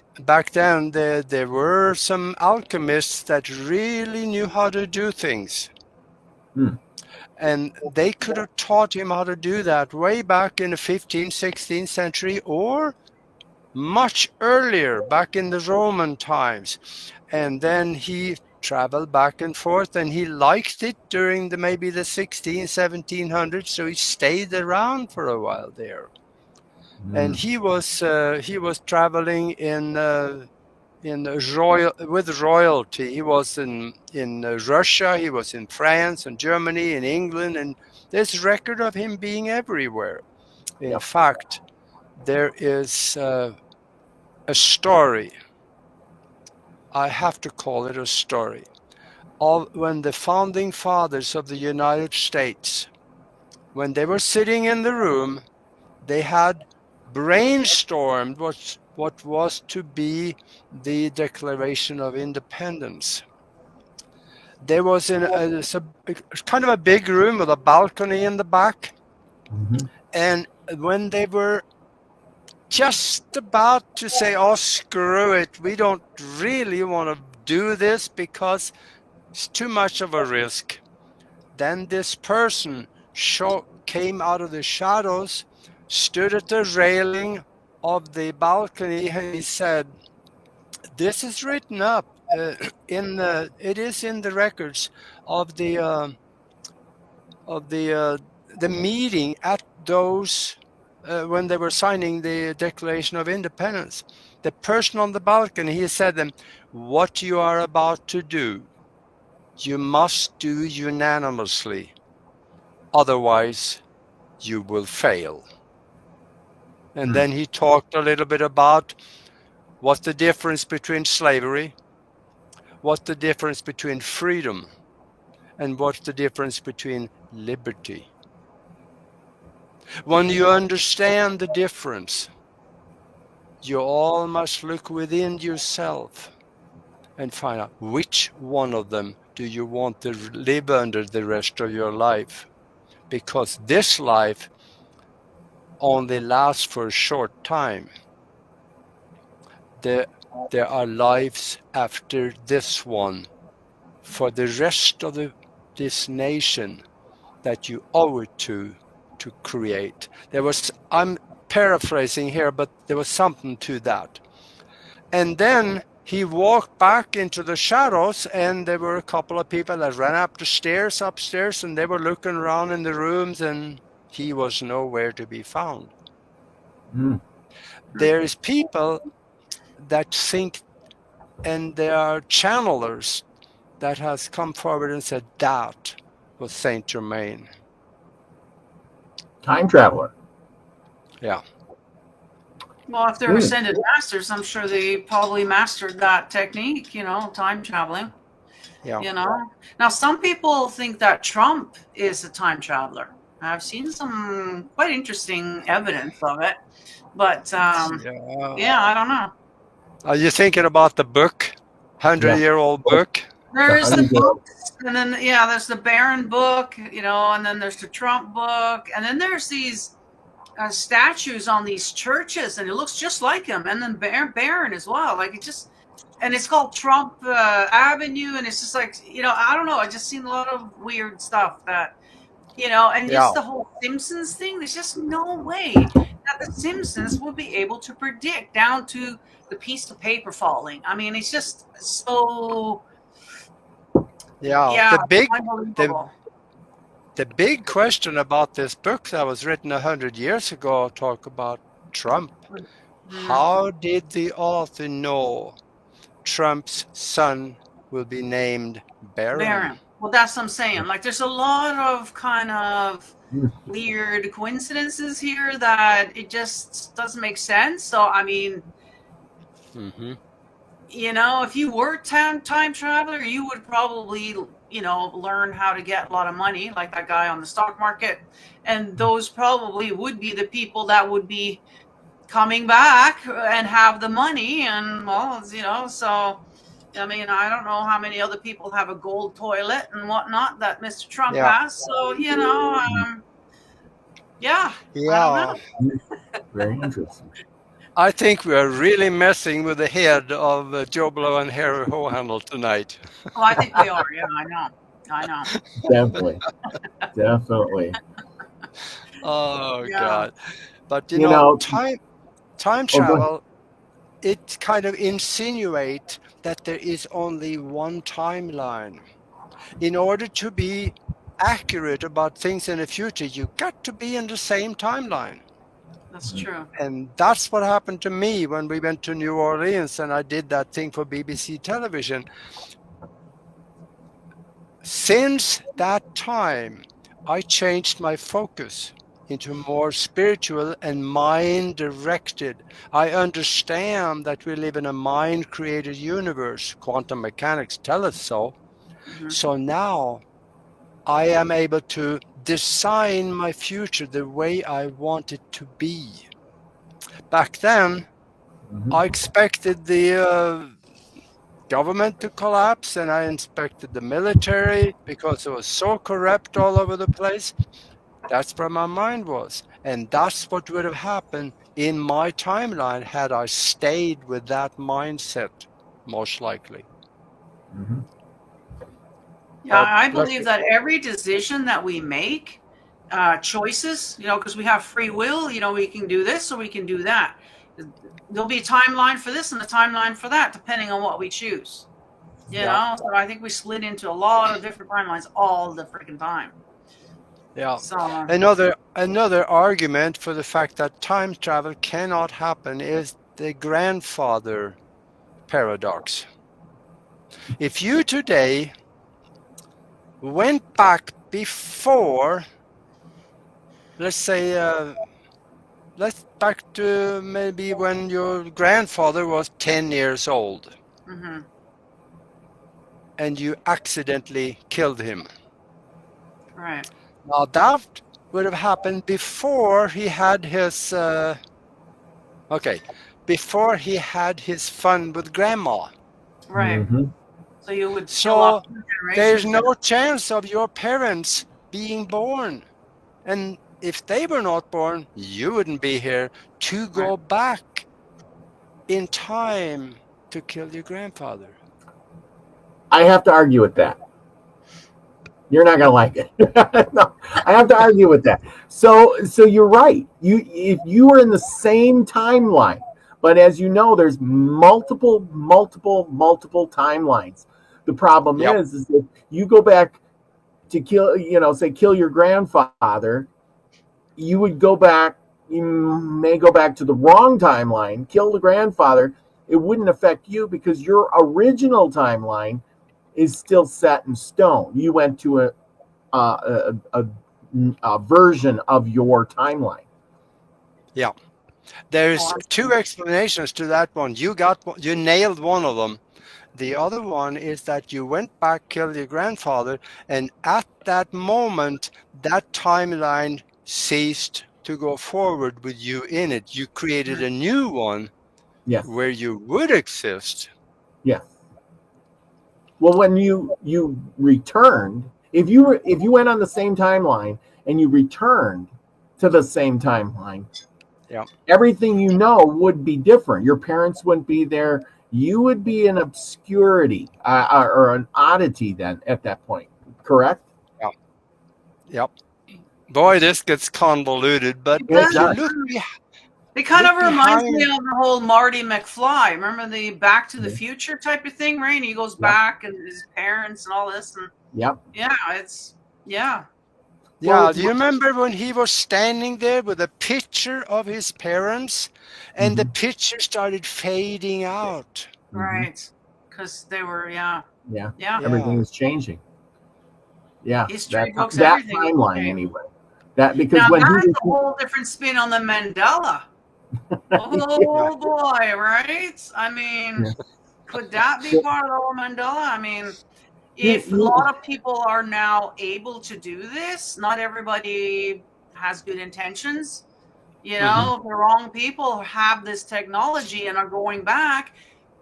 then, there were some alchemists that really knew how to do things. And they could have taught him how to do that way back in the 15th, 16th century, or much earlier, back in the Roman times. And then he traveled back and forth, and he liked it during maybe the 1700s, so he stayed around for a while there. And he was traveling with royalty. He was in Russia, he was in France and Germany, in England, and there's record of him being everywhere. In fact, there is a story, I have to call it a story, of when the founding fathers of the United States, when they were sitting in the room, they had brainstormed what was to be the Declaration of Independence. There was kind of a big room with a balcony in the back. And when they were just about to say, oh, screw it, we don't really want to do this because it's too much of a risk, then this person came out of the shadows, stood at the railing of the balcony, and he said, this is written up it is in the records of the meeting at those when they were signing the Declaration of Independence. The person on the balcony, he said to them, what you are about to do, you must do unanimously, otherwise you will fail. And then he talked a little bit about what's the difference between slavery, what's the difference between freedom, and what's the difference between liberty. When you understand the difference, you all must look within yourself and find out which one of them do you want to live under the rest of your life. Because this life only lasts for a short time. There are lives after this one for the rest of this nation that you owe it to create. I'm paraphrasing here, but there was something to that. And then he walked back into the shadows, and there were a couple of people that ran up the stairs upstairs, and they were looking around in the rooms, and he was nowhere to be found. Mm. There is people that think, and there are channelers that has come forward and said that was Saint Germain. Time traveler. Yeah. Well, if they're ascended masters, I'm sure they probably mastered that technique, time traveling. Yeah. Now some people think that Trump is a time traveler. I've seen some quite interesting evidence of it, but yeah, I don't know. Are you thinking about the book, 100-year-old book? There's the books, and then there's the Barron book, and then there's the Trump book, and then there's these statues on these churches, and it looks just like him, and then Barron as well. Like and it's called Trump Avenue, and it's just like I don't know. I just seen a lot of weird stuff that and just the whole Simpsons thing. There's just no way that the Simpsons will be able to predict down to the piece of paper falling. I mean, it's just so. Yeah. The big question about this book that was written 100 years ago talk about Trump. Mm-hmm. How did the author know Trump's son will be named Barron? Well, that's what I'm saying. Like, there's a lot of kind of weird coincidences here that it just doesn't make sense. So, I mean, if you were time traveler, you would probably, learn how to get a lot of money, like that guy on the stock market. And those probably would be the people that would be coming back and have the money. And, so, I mean, I don't know how many other people have a gold toilet and whatnot that Mr. Trump has. So, I don't know. Very interesting. I think we are really messing with the head of Joe Blow and Harry Hohandle tonight. Oh, I think we are. Yeah, I know. Definitely. Oh, Yeah. God. But, time travel, it kind of insinuates that there is only one timeline. In order to be accurate about things in the future, you got to be in the same timeline. That's true. And that's what happened to me when we went to New Orleans and I did that thing for BBC television. Since that time, I changed my focus into more spiritual and mind-directed. I understand that we live in a mind-created universe. Quantum mechanics tell us so. Mm-hmm. So now I am able to design my future the way I want it to be. Back then, I expected the government to collapse, and I expected the military because it was so corrupt all over the place. That's where my mind was. And that's what would have happened in my timeline had I stayed with that mindset, most likely. Mm-hmm. Yeah, I believe that every decision that we make, choices, because we have free will, we can do this or we can do that. There'll be a timeline for this and a timeline for that, depending on what we choose. So I think we slid into a lot of different timelines all the freaking time. Yeah. So, another argument for the fact that time travel cannot happen is the grandfather paradox. If you today went back before, let's say, back to maybe when your grandfather was 10 years old, and you accidentally killed him. Right. Now that would have happened before he had his before he had his fun with grandma. Right. Mm-hmm. So you would kill So off 2 there's generations. no chance of your parents being born. And if they were not born, you wouldn't be here to go back in time to kill your grandfather. I have to argue with that. You're not gonna like it. No, I have to argue with that. So you're right. If you were in the same timeline, but as you know, there's multiple timelines. The problem is if you go back to kill, say kill your grandfather, you would go back. You may go back to the wrong timeline, kill the grandfather. It wouldn't affect you because your original timeline is still set in stone. You went to a version of your timeline. Yeah, there's 2 explanations to that one. You nailed one of them. The other one is that you went back, killed your grandfather, and at that moment, that timeline ceased to go forward with you in it. You created a new one where you would exist. Yes. Well, when you returned, if you went on the same timeline and you returned to the same timeline, everything you know would be different. Your parents wouldn't be there. You would be an obscurity or an oddity then at that point. Correct? Yeah. Yep. Boy, this gets convoluted, but it kind of reminds me of the whole Marty McFly. Remember the Back to the Future type of thing, right? And he goes back and his parents and all this. And yeah, do you remember when he was standing there with a picture of his parents and the picture started fading out? Right. Because they were, everything was changing. Yeah, history books, that everything timeline anyway. That because now when that's a whole different spin on the Mandela. Oh boy, right? I mean, could that be part of the whole Mandela? I mean, if a lot of people are now able to do this, not everybody has good intentions. The wrong people have this technology and are going back,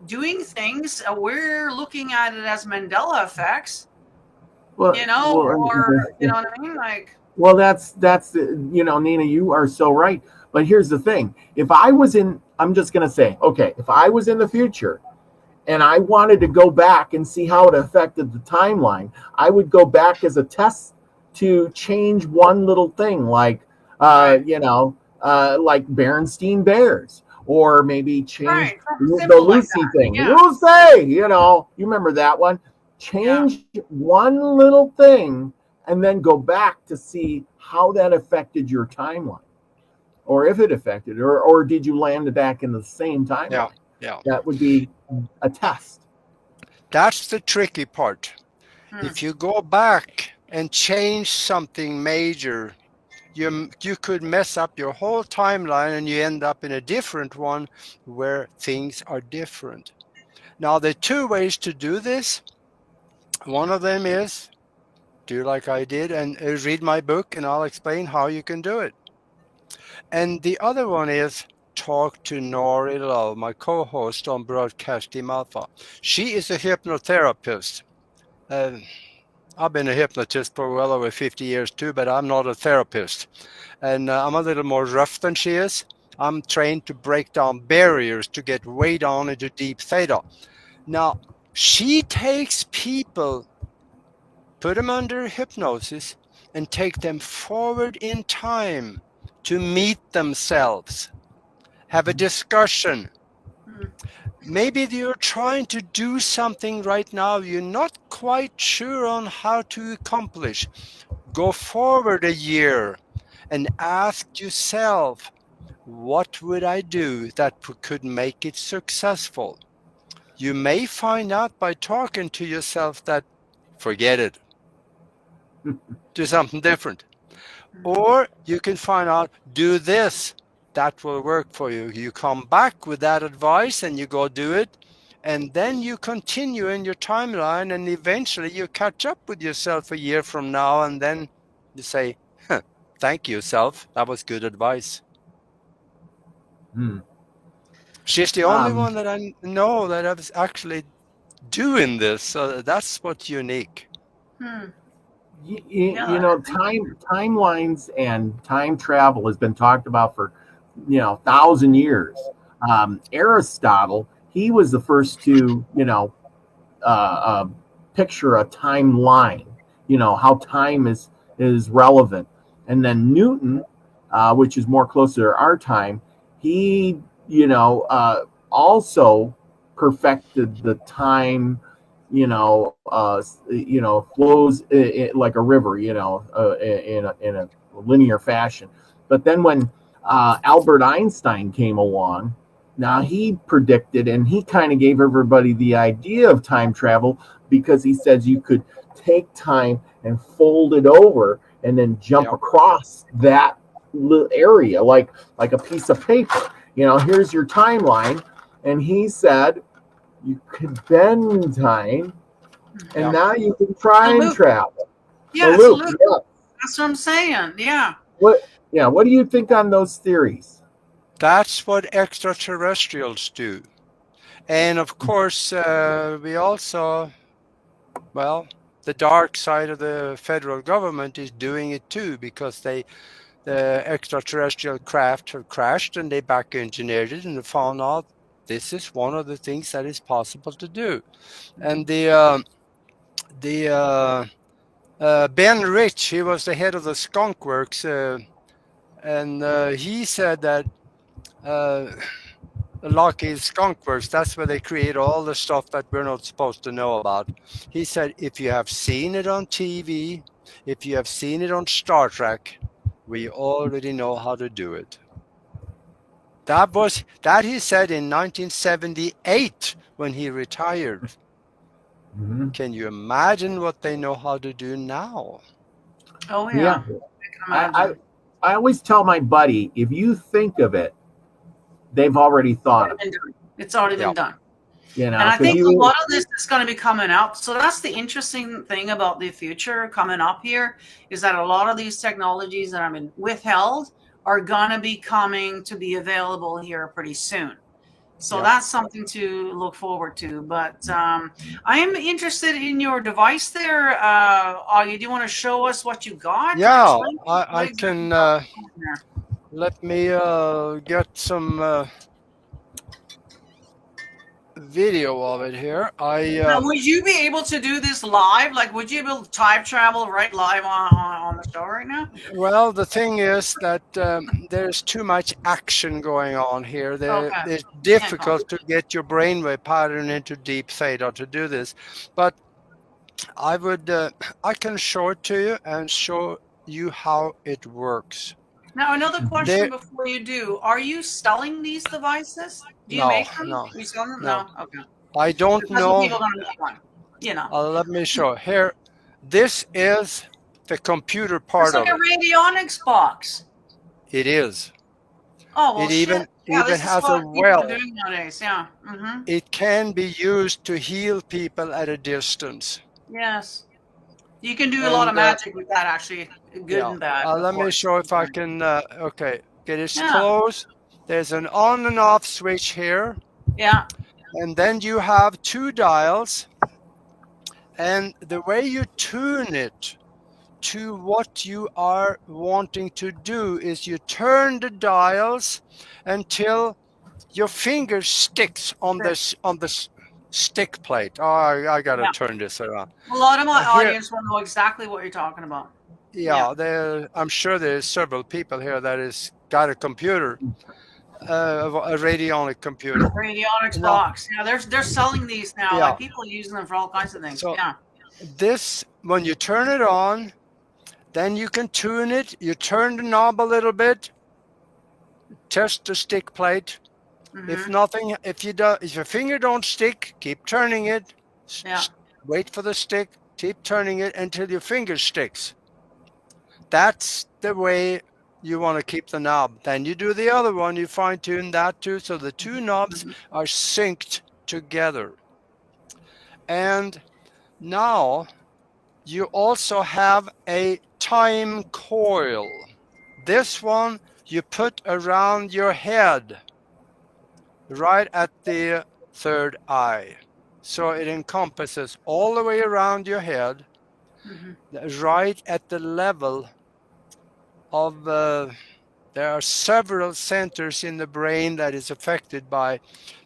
doing things. We're looking at it as Mandela effects. Well, you know what I mean? Like, well, that's Nina, you are so right. But here's the thing: if I was I'm just gonna say, okay, if I was in the future and I wanted to go back and see how it affected the timeline, I would go back as a test to change one little thing, like like Berenstein Bears, or maybe change the Lucy thing. Yeah. Lucy, you remember that one? Change one little thing and then go back to see how that affected your timeline, or if it affected, or did you land back in the same timeline? Yeah. That would be a test. That's the tricky part. If you go back and change something major, you could mess up your whole timeline and you end up in a different one where things are different. Now, there are 2 ways to do this. One of them is do like I did and read my book, and I'll explain how you can do it. And the other one is talk to Null, my co-host on byCustomMelody. She is a hypnotherapist. I've been a hypnotist for well over 50 years too, but I'm not a therapist. And I'm a little more rough than she is. I'm trained to break down barriers to get way down into deep theta. Now, she takes people, put them under hypnosis, and take them forward in time to meet themselves, have a discussion. Maybe you're trying to do something right now you're not quite sure on how to accomplish. Go forward a year and ask yourself, what would I do that could make it successful? You may find out by talking to yourself that forget it. Do something different. Or you can find out, do this. That will work for you. You come back with that advice and you go do it. And then you continue in your timeline and eventually you catch up with yourself a year from now. And then you say, Thank you, self. That was good advice. Hmm. She's the only one that I know that is actually doing this. So that's what's unique. You know, timelines and time travel has been talked about for 1,000 years. Aristotle, he was the first to picture a timeline. How time is relevant, and then Newton, which is more closer to our time, he also perfected the time flows like a river, in a linear fashion. But then when Albert Einstein came along, now he predicted and he kind of gave everybody the idea of time travel because he says you could take time and fold it over and then jump across that little area like a piece of paper. Here's your timeline, and he said you could bend time, and now you can time travel. Yeah, it's a loop. Yeah. That's what I'm saying. Yeah. What do you think on those theories? That's what extraterrestrials do. And of course, we also, the dark side of the federal government is doing it too, because the extraterrestrial craft have crashed and they back engineered it and found out this is one of the things that is possible to do. And Ben Rich, he was the head of the Skunk Works, and he said that Lockheed Skunk Works, that's where they create all the stuff that we're not supposed to know about. He said, if you have seen it on TV, if you have seen it on Star Trek, we already know how to do it. That he said in 1978 when he retired. Mm-hmm. Can you imagine what they know how to do now? Oh yeah. I always tell my buddy, if you think of it, they've already thought of it. It's already been done. And I think a lot of this is going to be coming out. So that's the interesting thing about the future coming up here, is that a lot of these technologies that have been withheld are going to be coming to be available here pretty soon. So that's something to look forward to. But I am interested in your device there. Augie, do you want to show us what you got? Yeah, I can. Let me get some video of it here. Now, would you be able to do this live? Like, would you be able to time travel right live on the show right now? Well, the thing is that there's too much action going on here. It's difficult to get your brainwave pattern into deep theta to do this. But I can show it to you and show you how it works. Now, another question before you do. Are you selling these devices? Do you make them? No. You sell them? No. Okay. I don't know. People don't make one. Let me show here. This is the computer part of it. It's like a radionics box. It is. Oh, well, it even has a well. Doing nowadays. Yeah. Mm-hmm. It can be used to heal people at a distance. Yes. You can do a lot of magic with that, actually. Good and bad. Let me show if I can. Okay, get it close. There's an on and off switch here. Yeah. And then you have two dials. And the way you tune it to what you are wanting to do is you turn the dials until your finger sticks on this stick plate. Oh, I gotta turn this around. A lot of my audience will know exactly what you're talking about. I'm sure there's several people here that has got a computer, a radionic computer. Radionics box. Yeah, they're selling these now. Like, people are using them for all kinds of things. So this, when you turn it on, then you can tune it. You turn the knob a little bit, test the stick plate. Mm-hmm. If your finger don't stick, keep turning it. Wait for the stick. Keep turning it until your finger sticks. That's the way you want to keep the knob. Then you do the other one. You fine tune that too, so the two knobs are synced together. And now you also have a time coil. this one you put around your head, right at the third eye. So it encompasses all the way around your head, right at the level of, there are several centers in the brain that is affected by,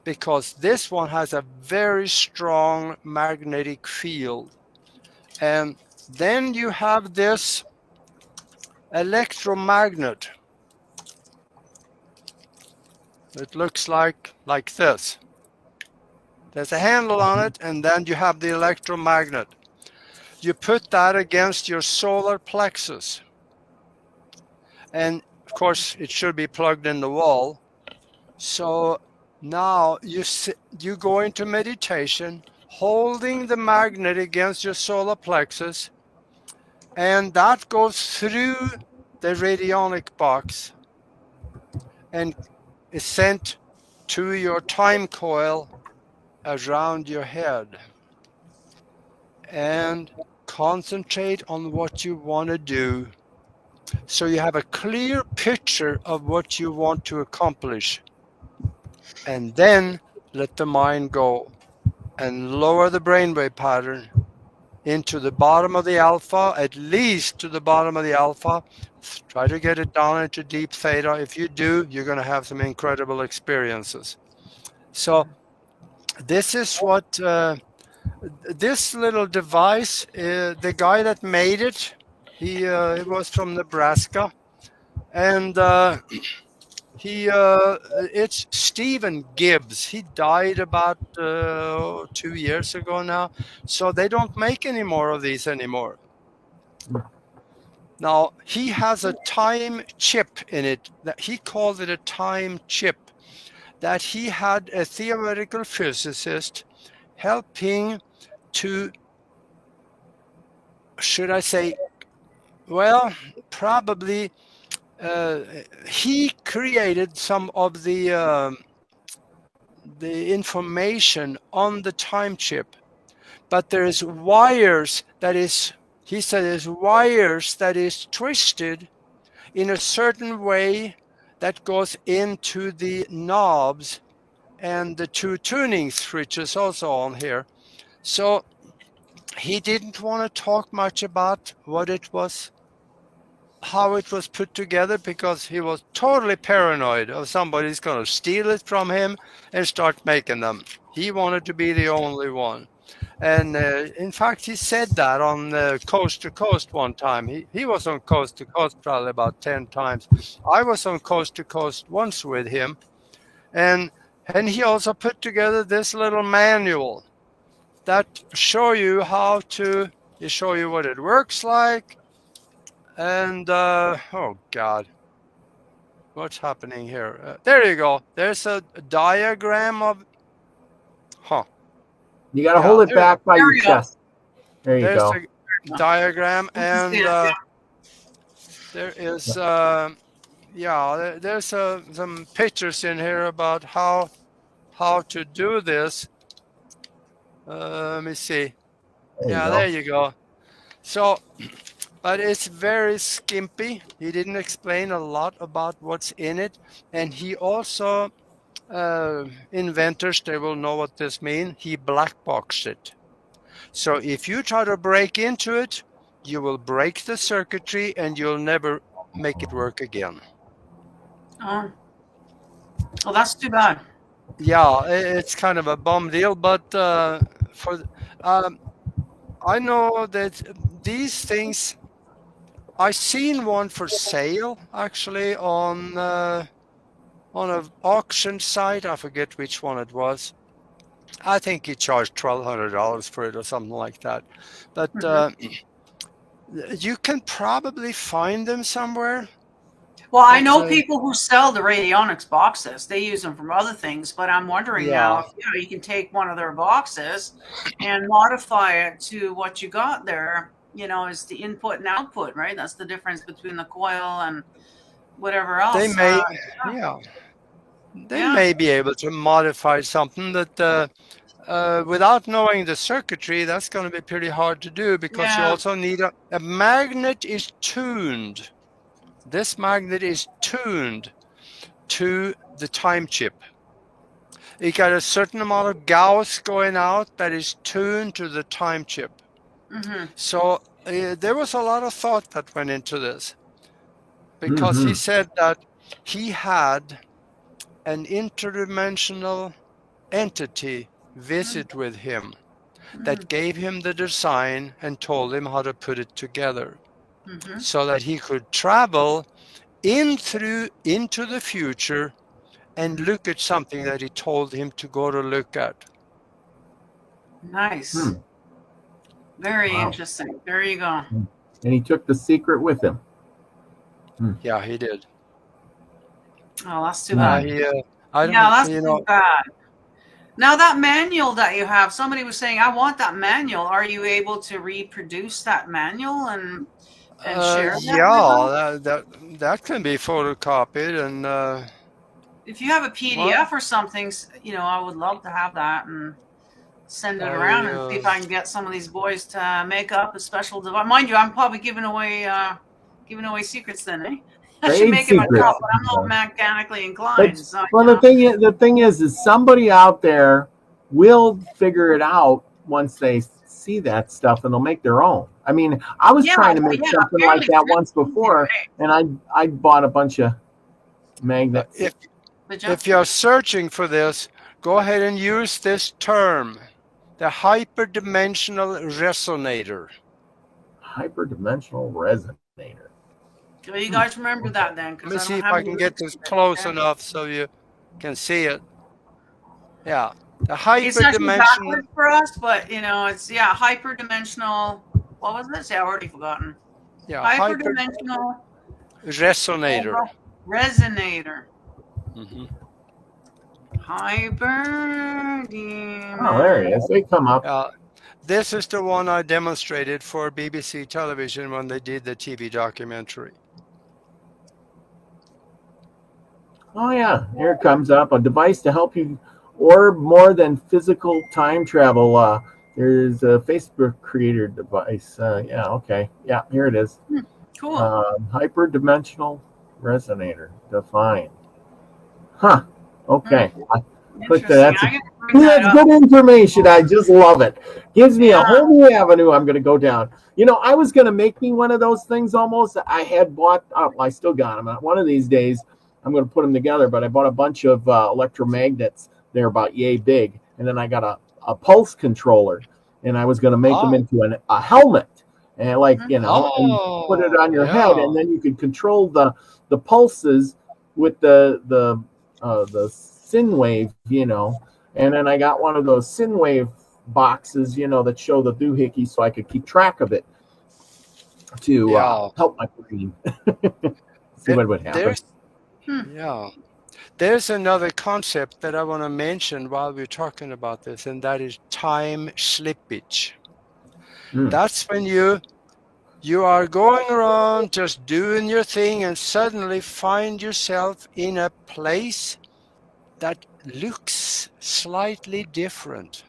because this one has a very strong magnetic field. And then you have this electromagnet. It looks like this. There's a handle on it, and then you have the electromagnet. You put that against your solar plexus. And of course, it should be plugged in the wall. So now you go into meditation, holding the magnet against your solar plexus, and that goes through the radionic box and is sent to your time coil around your head. And concentrate on what you want to do, so you have a clear picture of what you want to accomplish. And then let the mind go and lower the brainwave pattern into the bottom of the alpha, at least to the bottom of the alpha. Try to get it down into deep theta. If you do, you're going to have some incredible experiences. So this is what this little device, the guy that made it, he was from Nebraska, and it's Stephen Gibbs. He died about 2 years ago now, so they don't make any more of these anymore. Now, he has a time chip in it. That he called it a time chip, that he had a theoretical physicist helping to, should I say, well, probably he created some of the information on the time chip, but there's wires that is, he said, there's wires that is twisted in a certain way that goes into the knobs and the two tuning switches also on here. So he didn't want to talk much about what it was, how it was put together, because he was totally paranoid of somebody's going to steal it from him and start making them. He wanted to be the only one. And in fact, he said that on Coast to Coast one time. He was on Coast to Coast probably about 10 times. I was on Coast to Coast once with him. And he also put together this little manual that show you how to, show you what it works like. And, oh God, what's happening here? There you go. There's a diagram of, You got to hold it back by your chest. There you go. There's a diagram, and there is, there's some pictures in here about how to do this. Let me see. There you go. So, but it's very skimpy. He didn't explain a lot about what's in it, and he also, inventors, they will know what this means. He black boxed it. So if you try to break into it, you will break the circuitry and you'll never make it work again. Oh, well, that's too bad. Yeah, it's kind of a bum deal, but I know that these things, I seen one for sale actually on an auction site. I forget which one it was. I think he charged $1,200 for it or something like that. But you can probably find them somewhere. Well, I know people who sell the radionics boxes. They use them for other things, but I'm wondering now if you can take one of their boxes and modify it to what you got there. Is the input and output, right? That's the difference between the coil and whatever else. They may, they may be able to modify something that, without knowing the circuitry, that's going to be pretty hard to do, because you also need a magnet is tuned This magnet is tuned to the time chip. It got a certain amount of Gauss going out that is tuned to the time chip. Mm-hmm. So there was a lot of thought that went into this, because he said that he had an interdimensional entity visit with him that gave him the design and told him how to put it together, so that he could travel into the future and look at something that he told him to go to look at. Nice. Very interesting. There you go. And he took the secret with him. Yeah, he did. Oh, that's too bad. That's too bad. Now that manual that you have, somebody was saying, I want that manual. Are you able to reproduce that manual and share that? Yeah, that can be photocopied, and if you have a PDF or something, I would love to have that and send it around and see if I can get some of these boys to make up a special device. Mind you, I'm probably giving away secrets then, eh? I should make it myself, but I'm not mechanically inclined. The thing is somebody out there will figure it out once they see that stuff, and they'll make their own. I mean, I was trying to make something like that once before, and I bought a bunch of magnets. If you're searching for this, go ahead and use this term, the hyperdimensional resonator. Hyperdimensional resonator. So you guys remember that then? Let me see if I can get this close enough so you can see it. Yeah, the hyperdimensional for us, but it's hyperdimensional. What was this? I've already forgotten. Yeah, hyperdimensional resonator. Resonator. Oh, there he is. They come up. This is the one I demonstrated for BBC television when they did the TV documentary. Oh yeah, here it comes up. A device to help you orb more than physical time travel. There's a Facebook creator device. Yeah, okay. Yeah, here it is. Cool. Hyperdimensional resonator defined. Huh. Okay. That's good information. I just love it. Gives me a whole new avenue I'm going to go down. I was going to make me one of those things almost. I had bought, I still got them. One of these days, I'm going to put them together, but I bought a bunch of electromagnets. They're about yay big. And then I got a pulse controller, and I was going to make them into a helmet. And and put it on your head, and then you could control the pulses with the sin wave, and then I got one of those sin wave boxes, that show the doohickey, so I could keep track of it to help my brain. See what would happen. There's another concept that I want to mention while we're talking about this, and that is time slippage. That's when you are going around just doing your thing and suddenly find yourself in a place that looks slightly different.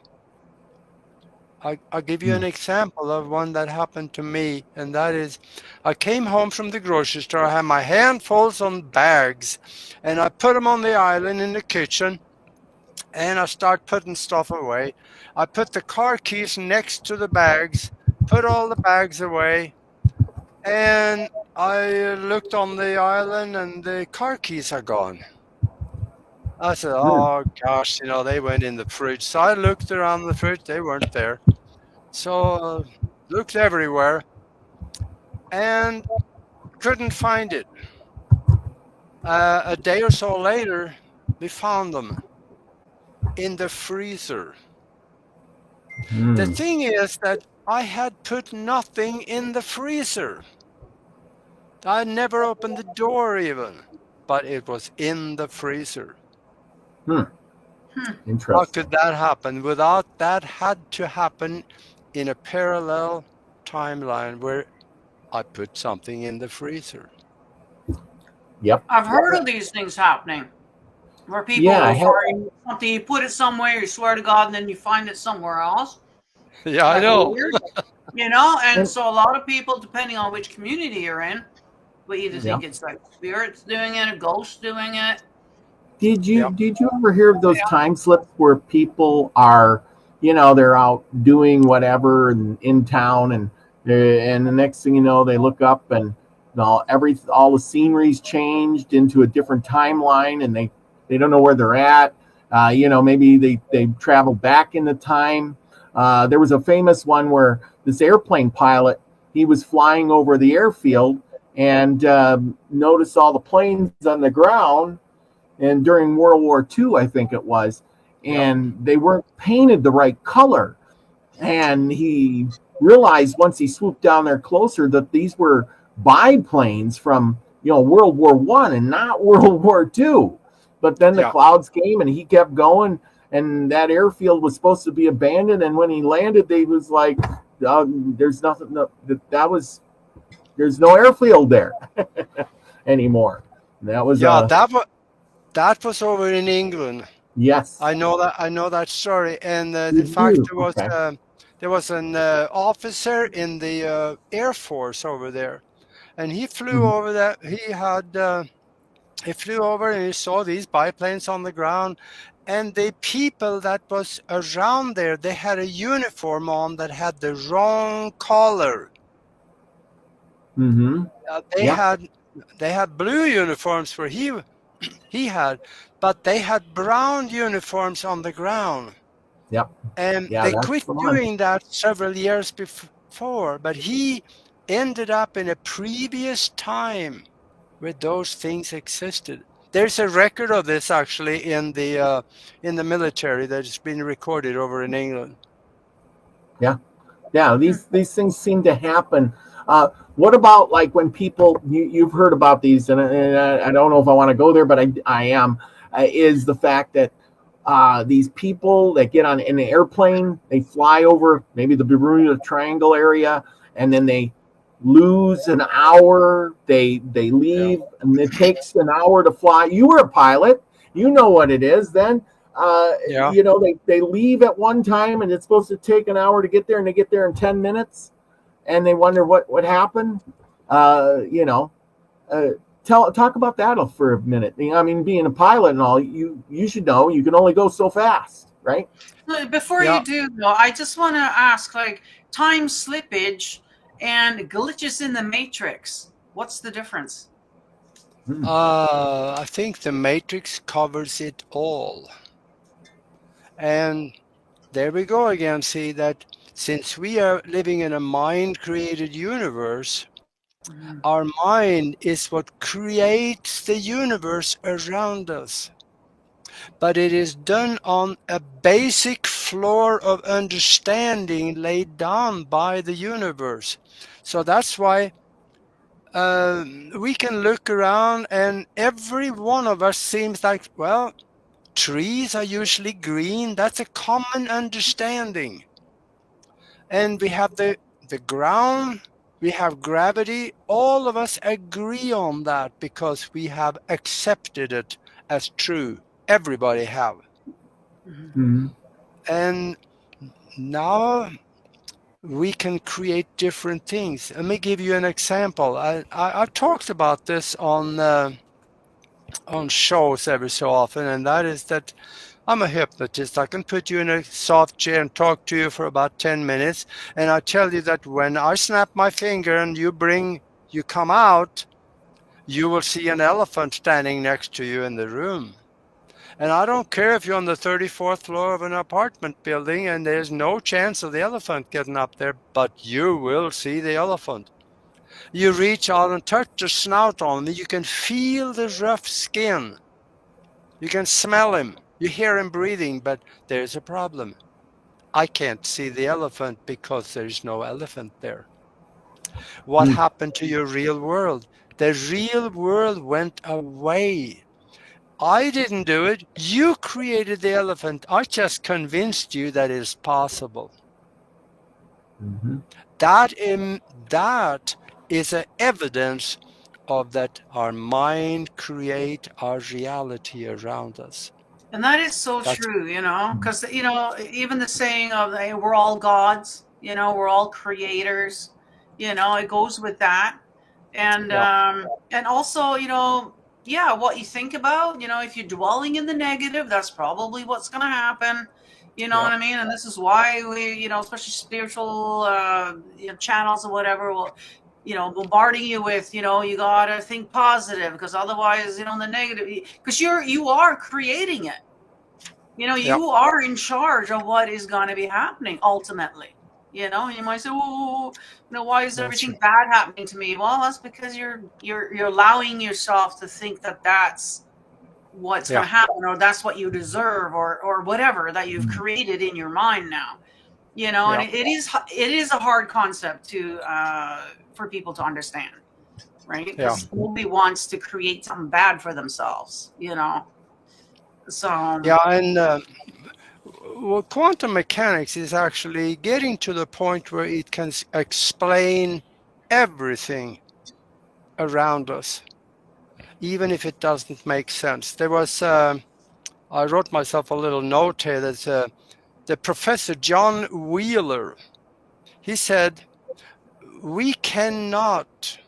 I'll give you an example of one that happened to me, and that is, I came home from the grocery store. I had my handfuls on bags, and I put them on the island in the kitchen, and I start putting stuff away. I put the car keys next to the bags, put all the bags away, and I looked on the island, and the car keys are gone. I said, oh gosh, they went in the fridge. So I looked around the fridge, they weren't there. So looked everywhere and couldn't find it. A day or so later, we found them in the freezer. The thing is that I had put nothing in the freezer. I never opened the door even, but it was in the freezer. Interesting. How could that happen? Without that had to happen in a parallel timeline where I put something in the freezer. Yep. I've heard of these things happening. Where people find something, you put it somewhere, you swear to God, and then you find it somewhere else. Yeah, I know. Weird, and so a lot of people, depending on which community you're in, But you just think it's like spirits doing it, a ghost doing it. Did you ever hear of those time slips where people are, they're out doing whatever in town, and the next thing you know, they look up and all the scenery's changed into a different timeline, and they don't know where they're at. Maybe they travel back in the time. There was a famous one where this airplane pilot, he was flying over the airfield and noticed all the planes on the ground. And during World War II, I think it was, and they weren't painted the right color. And he realized once he swooped down there closer that these were biplanes from World War I and not World War II. But then the clouds came and he kept going, and that airfield was supposed to be abandoned. And when he landed, they was like, "There's nothing. There's no airfield there anymore." And that was that was over in England. Yes, I know that story. And in fact, there was an officer in the Air Force over there, and he flew over that. He flew over and he saw these biplanes on the ground, and the people that was around there, they had a uniform on that had the wrong color. They had blue uniforms where he had, but they had brown uniforms on the ground. Yep. And they quit doing that several years before, but he ended up in a previous time where those things existed. There's a record of this actually in the military that's been recorded over in England. Yeah. These things seem to happen. What about like when people you've heard about these, and I don't know if I want to go there, but I am. Is the fact that these people that get on an airplane, they fly over maybe the Bermuda Triangle area, and then they lose an hour. They leave, and it takes an hour to fly. You were a pilot, you know what it is. Then they leave at one time, and it's supposed to take an hour to get there, and they get there in 10 minutes, and they wonder what happened. Talk about that for a minute. I mean, being a pilot and all, you should know you can only go so fast, right? Before you do, though, I just want to ask, like, time slippage and glitches in the matrix. What's the difference? I think the matrix covers it all. And there we go again. See that since we are living in a mind-created universe, our mind is what creates the universe around us. But it is done on a basic floor of understanding laid down by the universe. So that's why we can look around and every one of us seems like, well, trees are usually green. That's a common understanding. And we have the ground, we have gravity. All of us agree on that because we have accepted it as true. Everybody have. And now we can create different things. Let me give you an example. I've talked about this on shows every so often, and that is that I'm a hypnotist. I can put you in a soft chair and talk to you for about 10 minutes, and I tell you that when I snap my finger and you come out, you will see an elephant standing next to you in the room. And I don't care if you're on the 34th floor of an apartment building and there's no chance of the elephant getting up there, but you will see the elephant. You reach out and touch the snout on him. You can feel the rough skin. You can smell him. You hear him breathing, but there's a problem. I can't see the elephant because there's no elephant there. What happened to your real world? The real world went away. I didn't do it. You created the elephant. I just convinced you that it's possible. That is an evidence of that our mind create our reality around us. And that is so true, because, even the saying of, hey, we're all gods, we're all creators, it goes with that. And also, what you think about, if you're dwelling in the negative, that's probably what's going to happen. You know what I mean? And this is why we, especially spiritual channels or whatever, will, bombarding you with, you got to think positive, because otherwise, the negative, because you are creating it. You are in charge of what is going to be happening ultimately. You might say, "Oh, why is everything bad happening to me?" Well, that's because you're allowing yourself to think that that's what's going to happen, or that's what you deserve, or whatever that you've created in your mind now. And it is a hard concept to for people to understand, right? Because nobody wants to create something bad for themselves, So and quantum mechanics is actually getting to the point where it can explain everything around us, even if it doesn't make sense. There was, I wrote myself a little note here that the Professor John Wheeler, he said, we cannot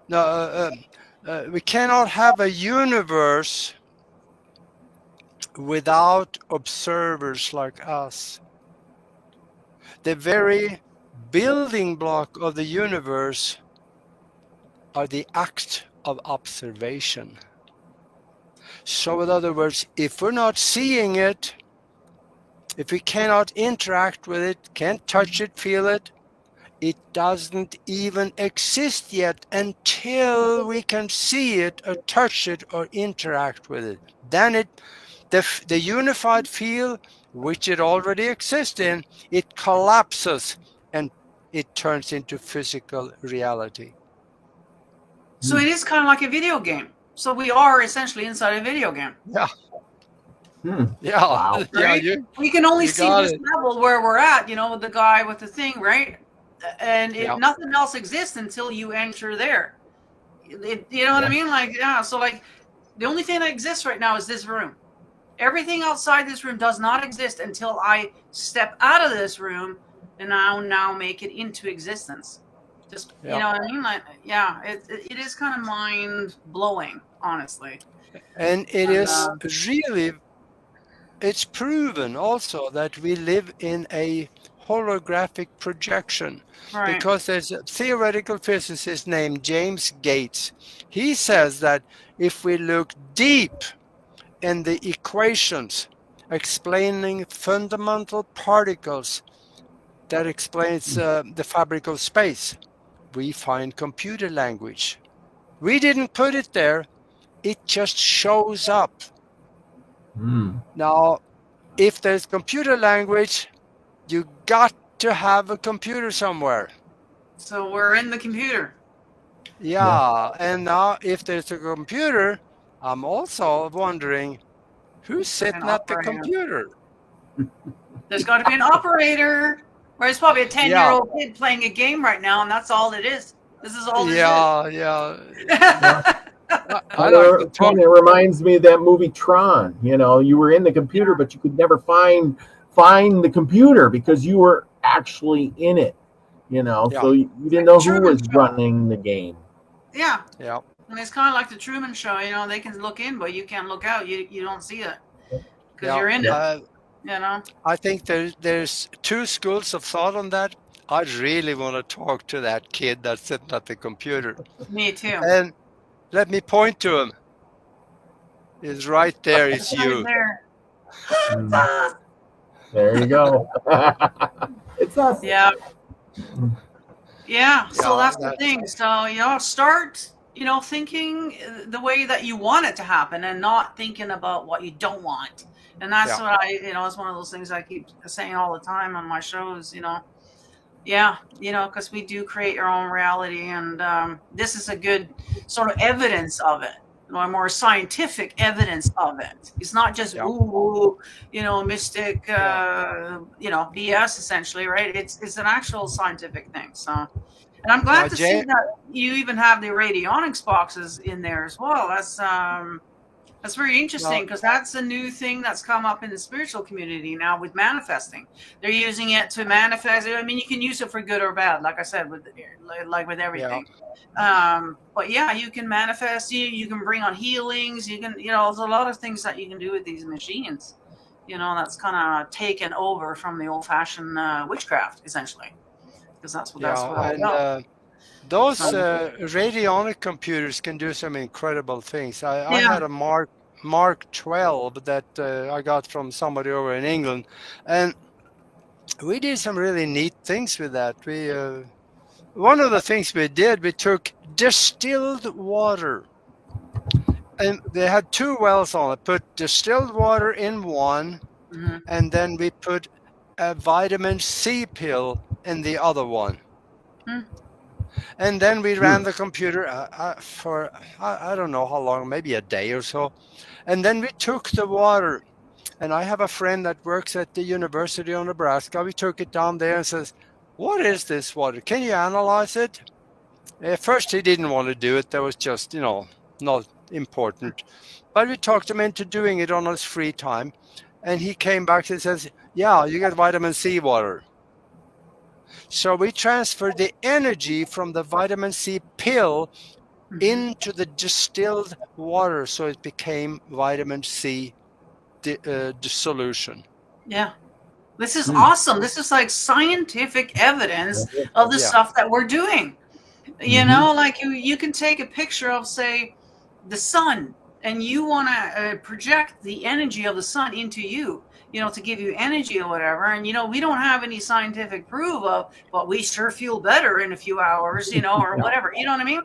have a universe without observers like us. The very building block of the universe are the act of observation. So in other words, if we're not seeing it, if we cannot interact with it, can't touch it, feel it, it doesn't even exist yet until we can see it or touch it or interact with it. Then the unified field, which it already exists in, it collapses and it turns into physical reality. So it is kind of like a video game. So we are essentially inside a video game. Yeah. Yeah. Wow. Right? Yeah, we can only see this level where we're at, with the guy with the thing, right? And nothing else exists until you enter there. You know what I mean? So like the only thing that exists right now is this room. Everything outside this room does not exist until I step out of this room and now make it into existence. Just, you know what I mean? Like, it is kind of mind blowing, honestly. And it is really, it's proven also that we live in a holographic projection, because there's a theoretical physicist named James Gates. He says that if we look deep in the equations explaining fundamental particles that explains the fabric of space, we find computer language. We didn't put it there, it just shows up. Now, if there's computer language, you got to have a computer somewhere. So we're in the computer. Yeah. And now if there's a computer, I'm also wondering who's sitting at the computer. There's got to be an operator. Or it's probably a 10-year-old kid playing a game right now, and that's all it is. This is all it is. Yeah. It reminds me of that movie Tron. You were in the computer, but you could never find the computer because you were actually in it. So you didn't know who was running the game. Yeah. And it's kind of like the Truman Show. They can look in, but you can't look out. You don't see it because you're in it. I think there's two schools of thought on that. I really want to talk to that kid that's sitting at the computer. Me too. And let me point to him. He's right there. It's you. There you go. It's us. Yeah. So that's the thing. So start thinking the way that you want it to happen, and not thinking about what you don't want. And that's what it's one of those things I keep saying all the time on my shows, because we do create our own reality. And this is a good sort of evidence of it, more scientific evidence of it. It's not just, mystic, BS essentially, right? It's an actual scientific thing. So, and I'm glad to see that you even have the radionics boxes in there as well. That's, That's very interesting because that's a new thing that's come up in the spiritual community now with manifesting. They're using it to manifest. I mean, you can use it for good or bad, like I said, with everything. But yeah, you can manifest. You can bring on healings. You can, there's a lot of things that you can do with these machines. That's kind of taken over from the old-fashioned witchcraft, essentially, because that's what that's about. Those radionic computers can do some incredible things. I had a Mark 12 that I got from somebody over in England, and we did some really neat things with that. One of the things we did, we took distilled water, and they had 2 wells on it. Put distilled water in one, and then we put a vitamin C pill in the other one. And then we ran the computer for, I don't know how long, maybe a day or so. And then we took the water, and I have a friend that works at the University of Nebraska. We took it down there and says, what is this water? Can you analyze it? At first, he didn't want to do it. That was just, not important. But we talked him into doing it on his free time. And he came back and says, yeah, you get vitamin C water. So we transferred the energy from the vitamin C pill into the distilled water, so it became vitamin C dissolution. Yeah. This is awesome. This is like scientific evidence of the stuff that we're doing. Like you can take a picture of, say, the sun, and you want to project the energy of the sun into you, to give you energy or whatever. And, we don't have any scientific proof of, but we sure feel better in a few hours, or whatever. You know what I mean?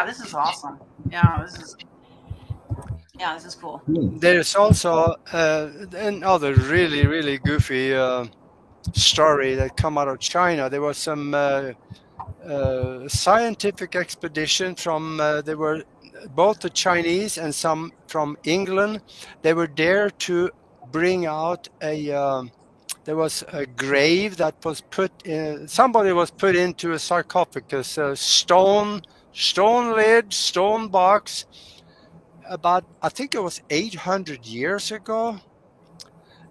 This is awesome. This is cool. There's also another really, really goofy story that come out of China. There was some scientific expedition from, they were both the Chinese and some from England. They were there to bring out there was a grave that was put in, somebody was put into a sarcophagus, a stone lid, stone box, about, I think it was 800 years ago.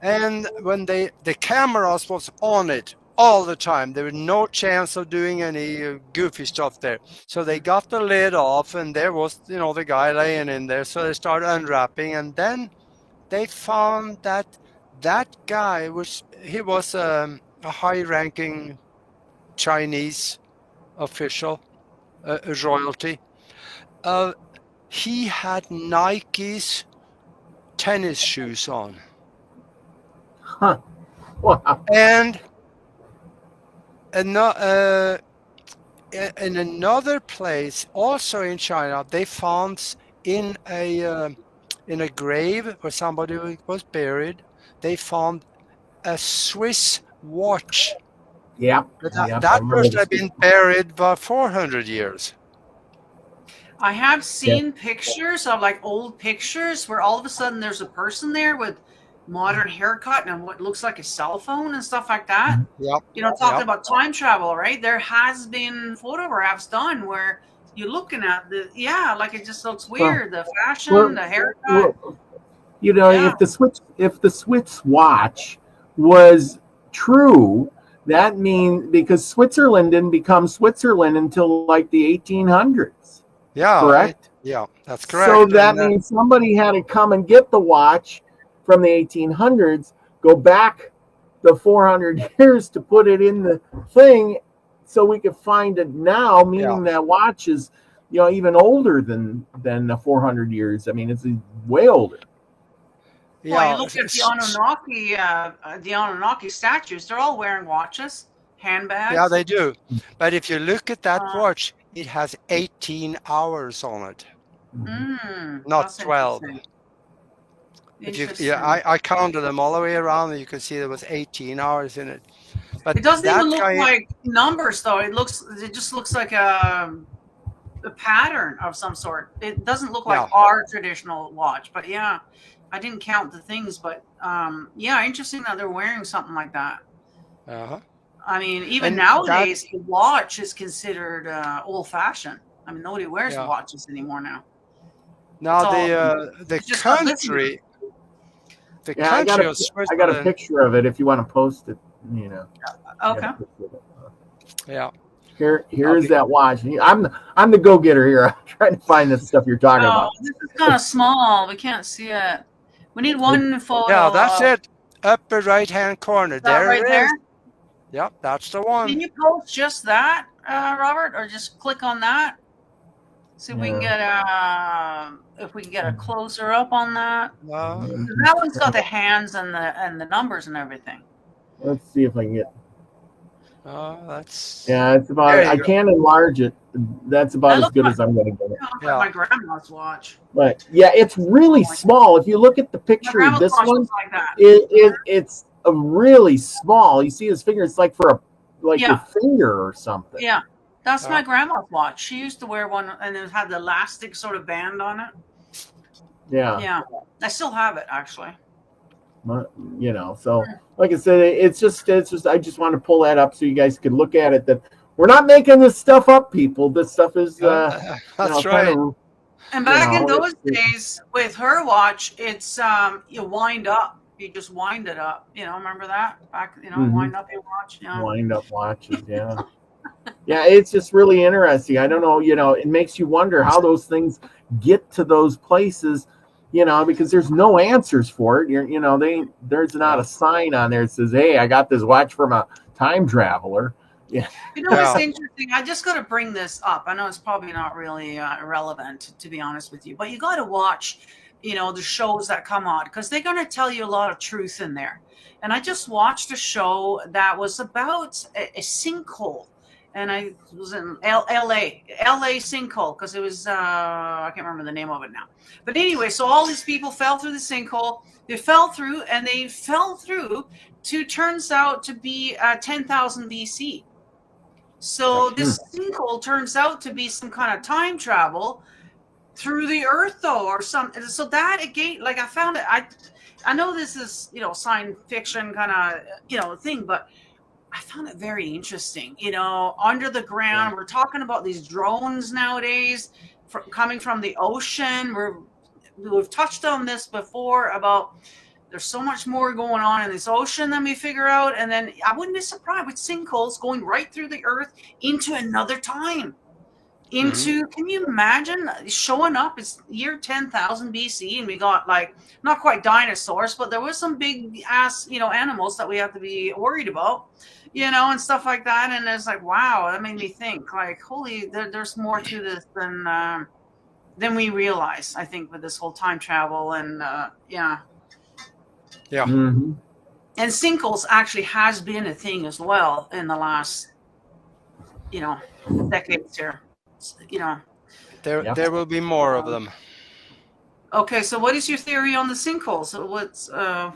And when the cameras was on it all the time, there was no chance of doing any goofy stuff there. So they got the lid off, and there was, the guy laying in there. So they started unwrapping, and then they found that guy, he was a high-ranking Chinese official, a royalty. He had Nike's tennis shoes on. Huh. Wow. And in another place, also in China, they found in a grave where somebody was buried, they found a Swiss watch. Yeah. That must have been buried for 400 years. I have seen pictures of old pictures where all of a sudden there's a person there with modern haircut and what looks like a cell phone and stuff like that. Talking about time travel, right? There has been photographs done where you're looking at it just looks weird. The fashion, the haircut. If the Swiss watch was true, that means, because Switzerland didn't become Switzerland until the 1800s. Yeah. Correct? Yeah, that's correct. So that means somebody had to come and get the watch from the 1800s, go back the 400 years to put it in the thing so we could find it now, meaning that watch is, even older than the 400 years. I mean, it's way older. Yeah. Well, you look at the Anunnaki statues, they're all wearing watches, handbags. Yeah, they do. But if you look at that watch, it has 18 hours on it, not 12. I counted them all the way around, and you can see there was 18 hours in it. But it doesn't even look like numbers, though. It just looks like a pattern of some sort. It doesn't look like our traditional watch. But I didn't count the things. But interesting that they're wearing something like that. I mean, even nowadays, the watch is considered old-fashioned. I mean, nobody wears watches anymore now. Now It's the just not country, the Yeah, I country of I got a Switzerland. picture of it if you want to post it. You know. I okay. got a picture of it. Yeah. Here's that watch. I'm the go-getter here. I'm trying to find this stuff you're talking Oh, about. this is kind of small. We can't see it. We need one photo. Yeah, that's it. Upper right-hand corner. That There right it there. is. Yep, that's the one. Can you post just that, Robert, or just click on that? See if we can get a closer up on that. That one's got the hands and the numbers and everything. Let's see if I can get. That's. Yeah, it's about. I can't enlarge it. That's about as good as I'm going to get it. Yeah. My grandma's watch. But yeah, it's really small. If you look at the picture of this one, like that. it's a really small. You see his finger. It's like for your finger or something. Yeah, that's my grandma's watch. She used to wear one, and it had the elastic sort of band on it. Yeah. Yeah, I still have it actually. You know, so like I said, it's just I just want to pull that up so you guys could look at it. That we're not making this stuff up, people. This stuff is that's right. And back in those days, with her watch, it's you wind up. You just wind it up. You know, remember that? Back, wind up your watch. Yeah. Wind up watches, yeah. Yeah, it's just really interesting. I don't know, it makes you wonder how those things get to those places, because there's no answers for it. There's not a sign on there that says, "Hey, I got this watch from a time traveler." Yeah. What's interesting? I just got to bring this up. I know it's probably not really relevant, to be honest with you, but you got to watch, the shows that come on, because they're going to tell you a lot of truth in there. And I just watched a show that was about a sinkhole. And I was in LA sinkhole, because it was, I can't remember the name of it now. But anyway, so all these people fell through the sinkhole. They fell through to, turns out to be 10,000 BC. So this sinkhole turns out to be some kind of time travel through the earth, though, or something. So that, again, like I found it, I know this is, science fiction kind of, thing, but I found it very interesting. Under the ground, we're talking about these drones nowadays coming from the ocean. We've touched on this before about there's so much more going on in this ocean than we figure out. And then I wouldn't be surprised with sinkholes going right through the earth into another time. Can you imagine showing up? It's year 10,000 BC, and we got not quite dinosaurs, but there was some big ass, animals that we have to be worried about, and stuff like that. And it's like, wow, that made me think holy, there's more to this than we realize, I think, with this whole time travel. And yeah. Mm-hmm. And sinkholes actually has been a thing as well in the last, decades here. There will be more of them. Okay, so what is your theory on the sinkholes?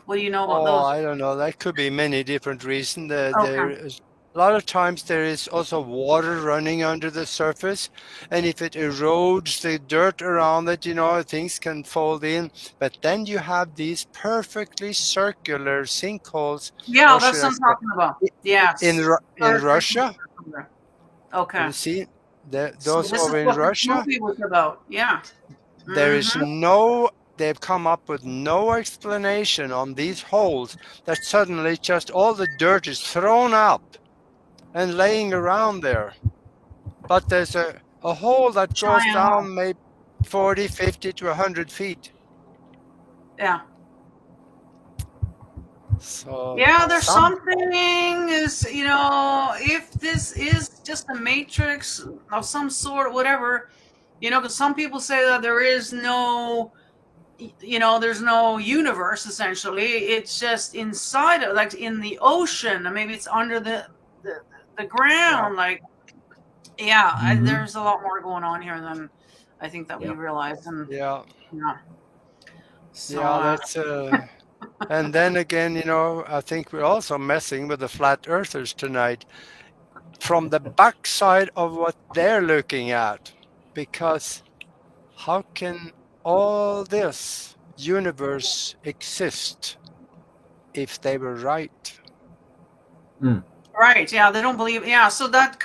What do you know about those? I don't know. That could be many different reasons. There is a lot of times there is also water running under the surface, and if it erodes the dirt around it, things can fold in. But then you have these perfectly circular sinkholes. Yeah, that's what I'm talking about. Yes. In Russia. Okay. You see, those over in Russia. Movie was about. Yeah. There is they've come up with no explanation on these holes that suddenly just all the dirt is thrown up and laying around there. But there's a hole that goes down maybe 40, 50 to 100 feet. Yeah. So there's something is, if this is just a matrix of some sort, whatever, because some people say that there is no, there's no universe, essentially. It's just inside of, in the ocean, and maybe it's under the ground. There's a lot more going on here than I think that we realize. And so, that's and then again, I think we're also messing with the flat earthers tonight from the backside of what they're looking at, because how can all this universe exist if they were right? Right. Yeah, they don't believe. Yeah, so that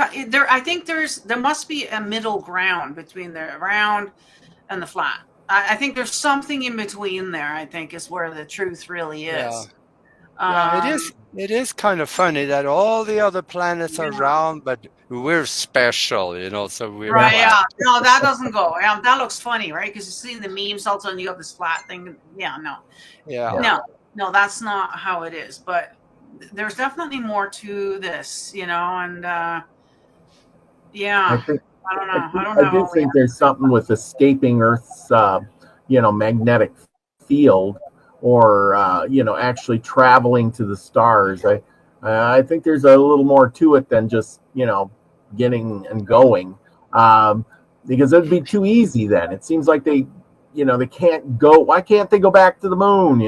I think there must be a middle ground between the round and the flat. I think there's something in between there. I think is where the truth really is. Yeah, it is kind of funny that all the other planets are round, but we're special, so we're Right, flat. yeah. No, that doesn't go. Yeah, that looks funny, right? Because you see the memes, all of a sudden you have this flat thing. Yeah, no. Yeah. No, that's not how it is. But there's definitely more to this, and yeah. I don't know. I do think there's something with escaping Earth's, magnetic field, or actually traveling to the stars. I think there's a little more to it than just getting and going, because it'd be too easy then. It seems like they can't go. Why can't they go back to the moon?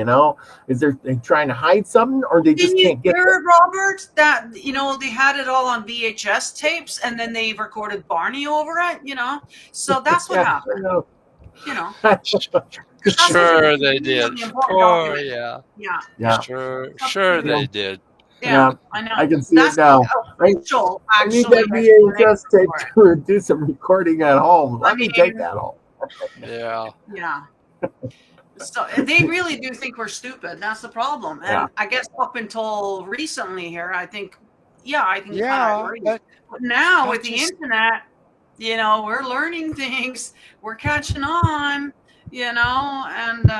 Is they trying to hide something, or they just can't get there? Robert, that they had it all on VHS tapes, and then they recorded Barney over it. So that's what happened. Sure they did. Oh yeah. Sure they did. Yeah, I know. I can see it now. I need that VHS tape to do some recording at home. Let me take that home. Yeah. So they really do think we're stupid. That's the problem. And I guess up until recently here, I think kind of agree. But now with the internet, we're learning things. We're catching on, and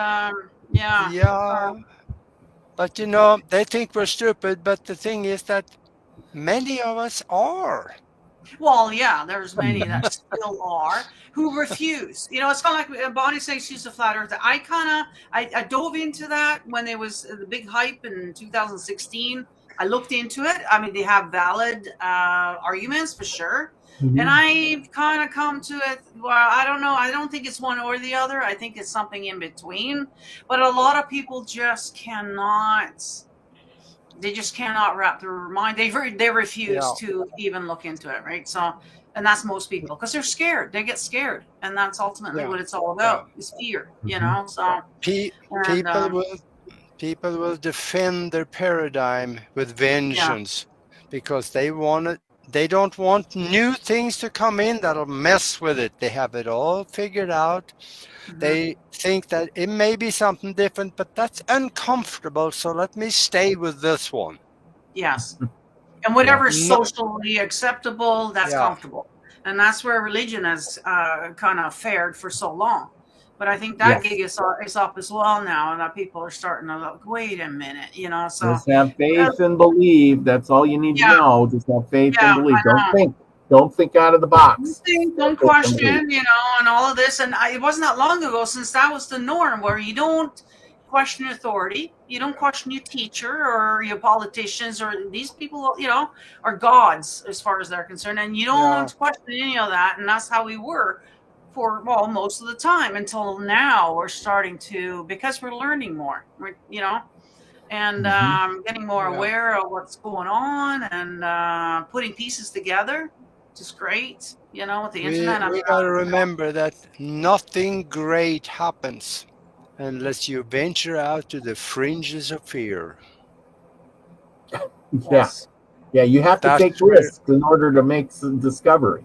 but they think we're stupid, but the thing is that many of us are. Well, yeah, there's many that still are who refuse. It's kind of like Bonnie saying she's a flat earther. I dove into that when there was the big hype in 2016. I looked into it. I mean, they have valid arguments for sure. Mm-hmm. And I've kind of come to it. Well, I don't know. I don't think it's one or the other. I think it's something in between. But a lot of people just cannot. They just cannot wrap their mind. They refuse to even look into it, right? So, and that's most people because they're scared. They get scared, and that's ultimately what it's all about: is fear. So people will defend their paradigm with vengeance because they don't want new things to come in that'll mess with it. They have it all figured out. Mm-hmm. They think that it may be something different, but that's uncomfortable, so let me stay with this one. Yes. And whatever is socially acceptable, that's comfortable. And that's where religion has kind of fared for so long. But I think that gig is up as well now, and that people are starting to look, wait a minute, so just have faith and believe. That's all you need to know. Just have faith and believe. Don't think out of the box. Don't question, and all of this. And it wasn't that long ago since that was the norm, where you don't question authority, you don't question your teacher or your politicians, or these people, are gods as far as they're concerned, and you don't question any of that. And that's how we were for most of the time until now. We're starting to, because we're learning more, and getting more aware of what's going on, and putting pieces together. Just great, with the internet. We got to remember that nothing great happens unless you venture out to the fringes of fear. Yes. Yeah, you have to take risks in order to make some discovery.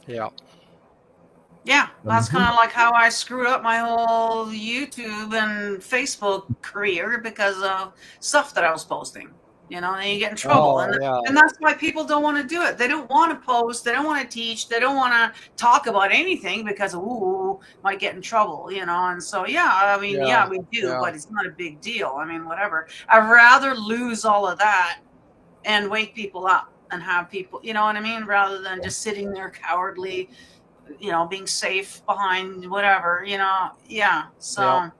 Yeah. Yeah, that's kind of like how I screwed up my whole YouTube and Facebook career because of stuff that I was posting. And you get in trouble. And that's why people don't want to do it. They don't want to post. They don't want to teach. They don't want to talk about anything because, might get in trouble, And so, we do, but it's not a big deal. I mean, whatever. I'd rather lose all of that and wake people up and have people, you know what I mean? Rather than just sitting there cowardly, being safe behind whatever, So...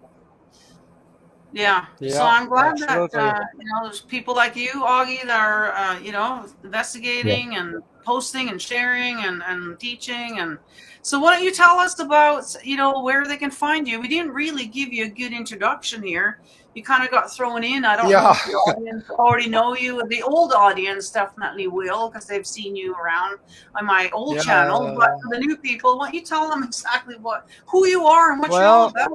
Yeah. So I'm glad that there's people like you, Augie, that are investigating and posting and sharing and teaching. And so why don't you tell us about where they can find you? We didn't really give you a good introduction here. You kind of got thrown in. I don't know if the audience already know you. The old audience definitely will, because they've seen you around on my old channel. But for the new people, why don't you tell them exactly who you are and what you're all about?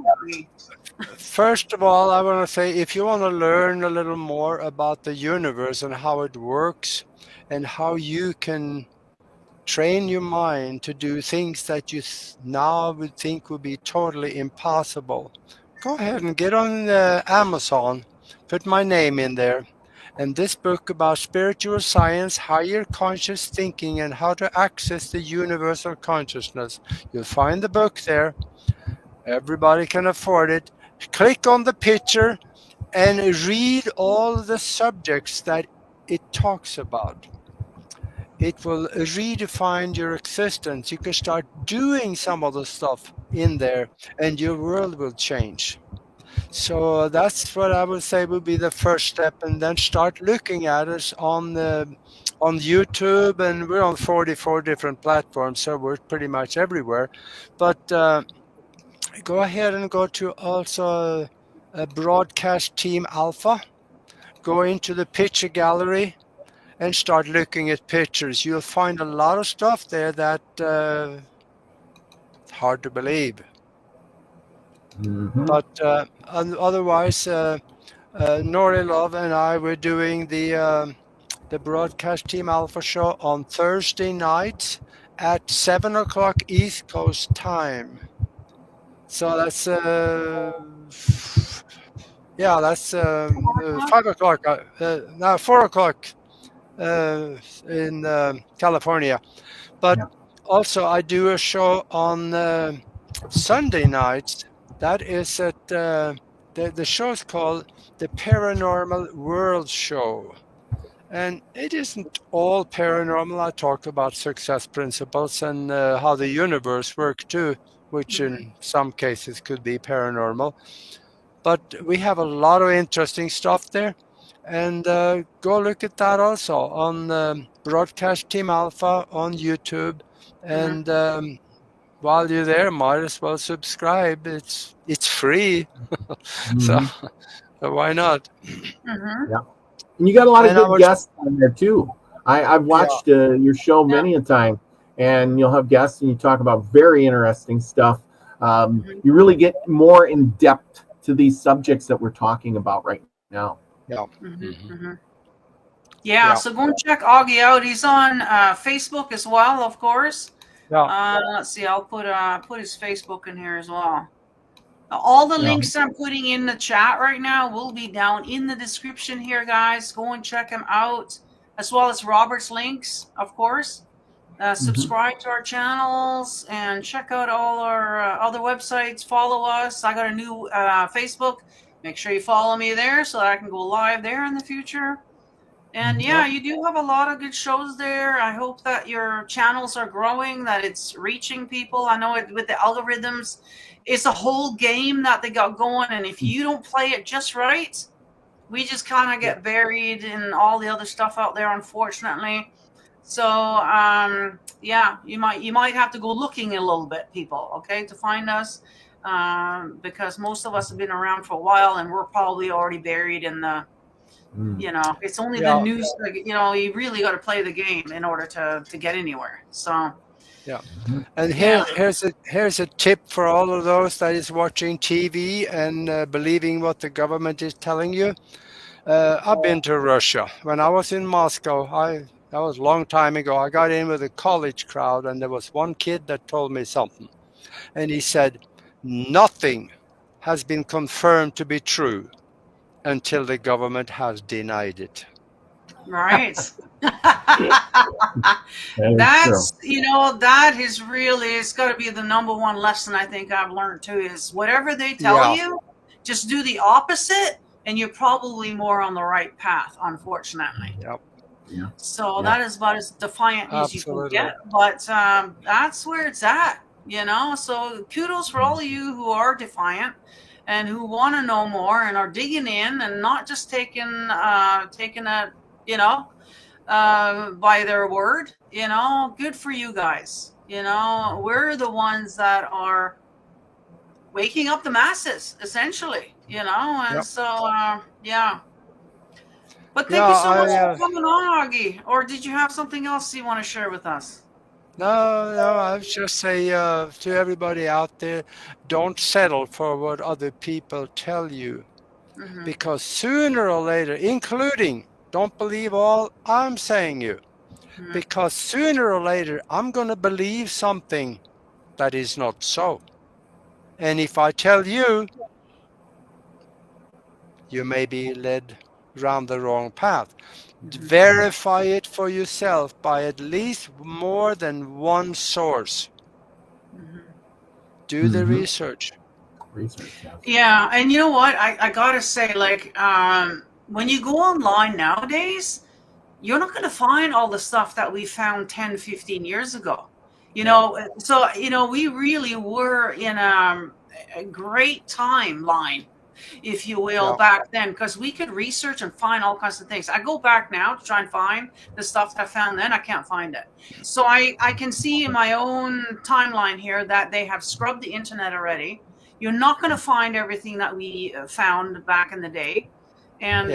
First of all, I want to say, if you want to learn a little more about the universe and how it works and how you can train your mind to do things that you now would think would be totally impossible, go ahead and get on Amazon, put my name in there. And this book about spiritual science, higher conscious thinking, and how to access the universal consciousness. You'll find the book there. Everybody can afford it. Click on the picture and read all the subjects that it talks about. It will redefine your existence. You can start doing some of the stuff in there, and your world will change. So that's what I would say would be the first step, and then start looking at us on YouTube, and we're on 44 different platforms, so we're pretty much everywhere. But go ahead and go to also Broadcast Team Alpha. Go into the picture gallery and start looking at pictures. You'll find a lot of stuff there that hard to believe. But otherwise, Nori Love and I were doing the Broadcast Team Alpha show on Thursday night at 7 o'clock East Coast time. So that's 5 o'clock. No, 4 o'clock in California. But also I do a show on Sunday nights. That is at the show is called the Paranormal World Show, and it isn't all paranormal. I talk about success principles and how the universe works too, which in some cases could be paranormal. But we have a lot of interesting stuff there, and go look at that also on Broadcast Team Alpha on YouTube, and while you're there, might as well subscribe. It's free, so why not? Yeah, and you got a lot of good guests on there too. I've watched your show many a time, and you'll have guests, and you talk about very interesting stuff. You really get more in depth to these subjects that we're talking about right now. So go and check Augie out. He's on Facebook as well, of course. Let's see, I'll put his Facebook in here as well. All the links I'm putting in the chat right now will be down in the description here, guys. Go and check him out, as well as Robert's links, of course. Subscribe to our channels and check out all our other websites. Follow us. I got a new Facebook. Make sure you follow me there so that I can go live there in the future. And you do have a lot of good shows there. I hope that your channels are growing, that it's reaching people. I know with the algorithms, it's a whole game that they got going. And if you don't play it just right, we just kind of get buried in all the other stuff out there, unfortunately. So, you might have to go looking a little bit, people, okay, to find us. Because most of us have been around for a while, and we're probably already buried in the, it's only the news. You really got to play the game in order to get anywhere. So, and here's a tip for all of those that is watching TV and believing what the government is telling you. I've been to Russia. When I was in Moscow, that was a long time ago. I got in with a college crowd, and there was one kid that told me something, and he said, "Nothing has been confirmed to be true until the government has denied it." Right. That's that is really, it's got to be the number one lesson I think I've learned too, is whatever they tell you, just do the opposite, and you're probably more on the right path, unfortunately. So that is about as defiant as you can get, but that's where it's at, so kudos for all of you who are defiant and who want to know more and are digging in and not just taking it, by their word. Good for you guys. We're the ones that are waking up the masses, essentially, and so but thank you so much for coming on, Augie. Or did you have something else you want to share with us? No, I would just say to everybody out there, don't settle for what other people tell you. Because sooner or later, including, don't believe all I'm saying you, because sooner or later I'm going to believe something that is not so. And if I tell you, you may be led round the wrong path. Verify it for yourself by at least more than one source. Do the research. Yeah, and you know what? I gotta say, like, when you go online nowadays, you're not gonna find all the stuff that we found 10, 15 years ago. You know, so, you know, we really were in a great timeline, if you will, back then, because we could research and find all kinds of things. I go back now to try and find the stuff that I found then. I can't find it. So I can see in my own timeline here that they have scrubbed the internet already. You're not going to find everything that we found back in the day. And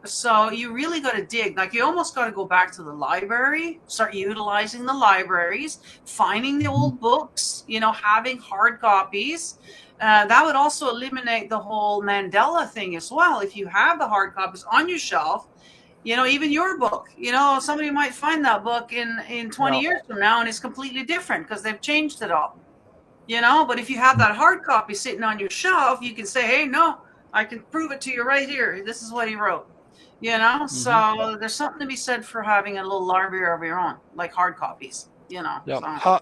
so you really got to dig. Like, you almost got to go back to the library, start utilizing the libraries, finding the old books, you know, having hard copies. That would also eliminate the whole Mandela thing as well. If you have the hard copies on your shelf, you know, even your book, you know, somebody might find that book in 20 years from now and it's completely different because they've changed it all. You know, but if you have that hard copy sitting on your shelf, you can say, hey, no, I can prove it to you right here. This is what he wrote. You know, so there's something to be said for having a little library of your own, like hard copies, you know. Yeah. So.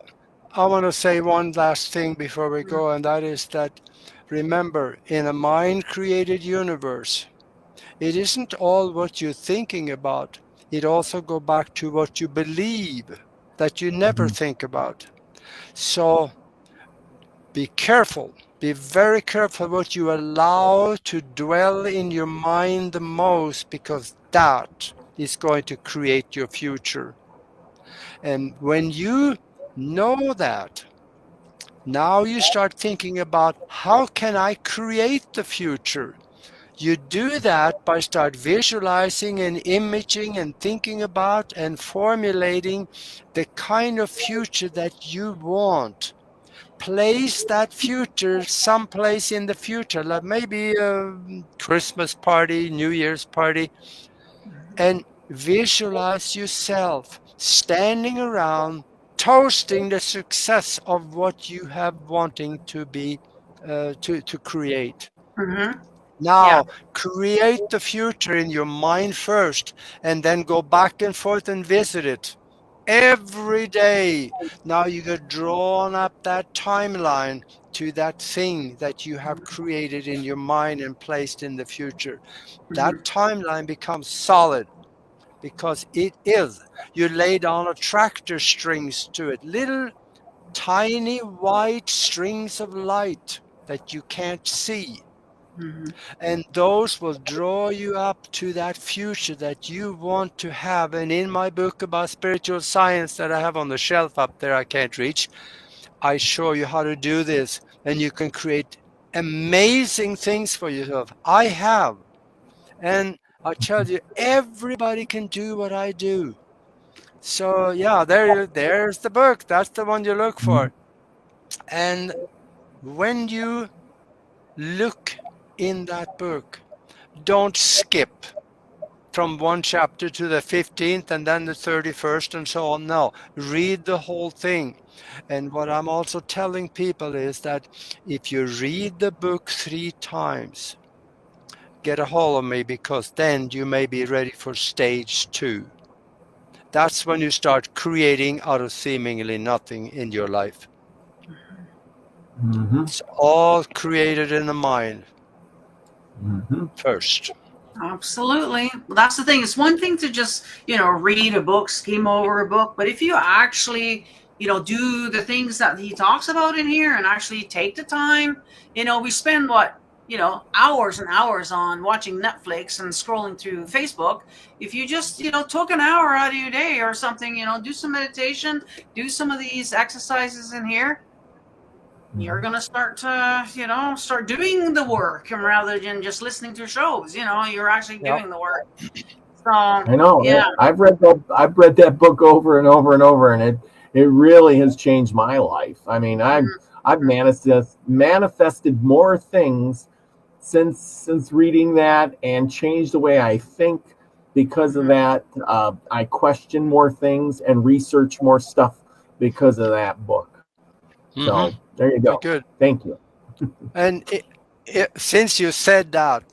I want to say one last thing before we go, and that is that, remember, in a mind-created universe, it isn't all what you're thinking about. It also goes back to what you believe that you never think about. So be careful. Be very careful what you allow to dwell in your mind the most, because that is going to create your future. And when you know that, now you start thinking about, how can I create the future? You do that by start visualizing and imaging and thinking about and formulating the kind of future that you want. Place that future someplace in the future, like maybe a Christmas party, New Year's party, and visualize yourself standing around toasting the success of what you have wanting to be to create. Now, create the future in your mind first, and then go back and forth and visit it every day. Now you get drawn up that timeline to that thing that you have created in your mind and placed in the future. That timeline becomes solid, because it is. You lay down a tractor strings to it, little tiny white strings of light that you can't see. And those will draw you up to that future that you want to have. And in my book about spiritual science that I have on the shelf up there, I can't reach, I show you how to do this, and you can create amazing things for yourself. I have. And I tell you, everybody can do what I do. So yeah, there's the book. That's the one you look for. And when you look in that book, don't skip from one chapter to the 15th and then the 31st and so on. No, read the whole thing. And what I'm also telling people is that if you read the book 3 times, get a hold of me, because then you may be ready for stage 2. That's when you start creating out of seemingly nothing in your life. It's all created in the mind first. Absolutely. Well, that's the thing. It's one thing to just, you know, read a book, skim over a book, but if you actually, you know, do the things that he talks about in here and actually take the time, you know, we spend you know, hours and hours on watching Netflix and scrolling through Facebook. If you just, you know, took an hour out of your day or something, you know, do some meditation, do some of these exercises in here, you're going to start to, you know, start doing the work, and rather than just listening to shows, you know, you're actually doing the work. So, I know. Yeah. I've read that book over and over and over, and it really has changed my life. I mean, I've manifested more things since reading that, and changed the way I think because of that. I question more things and research more stuff because of that book. So there you go. Good. Thank you. And since you said that,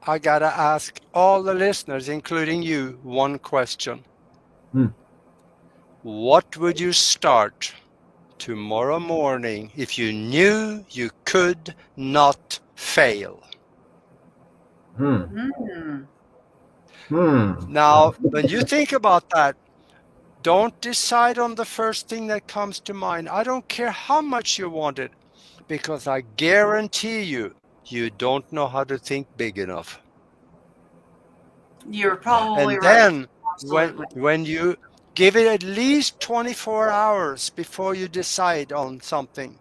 I gotta ask all the listeners, including you, one question. What would you start tomorrow morning if you knew you could not fail? Now, when you think about that, don't decide on the first thing that comes to mind. I don't care how much you want it, because I guarantee you, you don't know how to think big enough. You're probably And right. then when you give it at least 24 hours before you decide on something,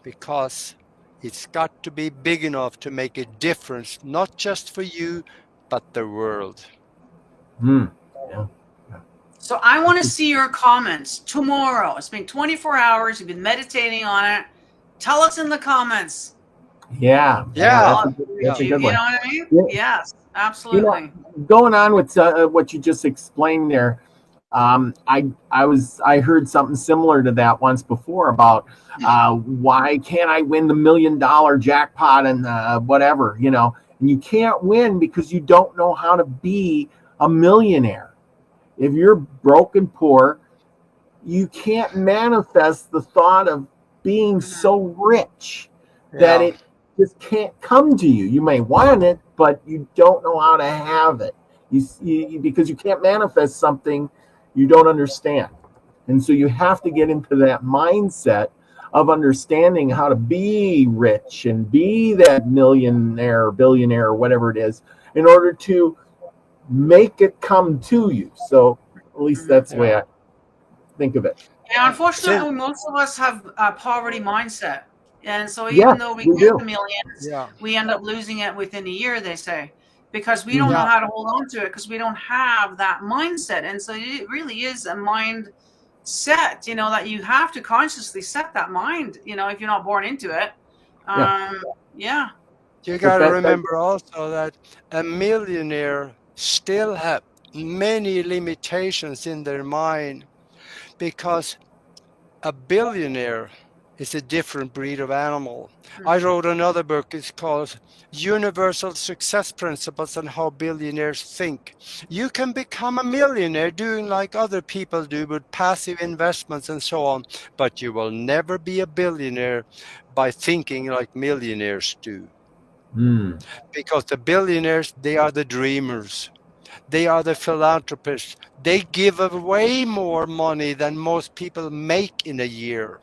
because it's got to be big enough to make a difference, not just for you, but the world. Yeah. So I want to see your comments tomorrow. It's been 24 hours. You've been meditating on it. Tell us in the comments. Yeah. That's a good one. You know what I mean? Yeah. Yes, absolutely. You know, going on with what you just explained there, I heard something similar to that once before about why can't I win the $1 million jackpot and whatever, you know, and you can't win because you don't know how to be a millionaire. If you're broke and poor, you can't manifest the thought of being so rich that it just can't come to you. You may want it, but you don't know how to have it. You because you can't manifest something you don't understand. And so you have to get into that mindset of understanding how to be rich and be that millionaire, billionaire, or whatever it is, in order to make it come to you. So at least that's the way I think of it. Yeah, unfortunately, most of us have a poverty mindset. And so even though we get the millions, we end up losing it within a year, they say, because we don't know how to hold on to it, because we don't have that mindset. And so it really is a mindset, you know, that you have to consciously set that mind, you know, if you're not born into it. You got to remember also that a millionaire still have many limitations in their mind, because a billionaire is a different breed of animal. I wrote another book. It's called Universal Success Principles and How Billionaires Think. You can become a millionaire doing like other people do with passive investments and so on, but you will never be a billionaire by thinking like millionaires do. Because the billionaires, they are the dreamers. They are the philanthropists. They give away more money than most people make in a year.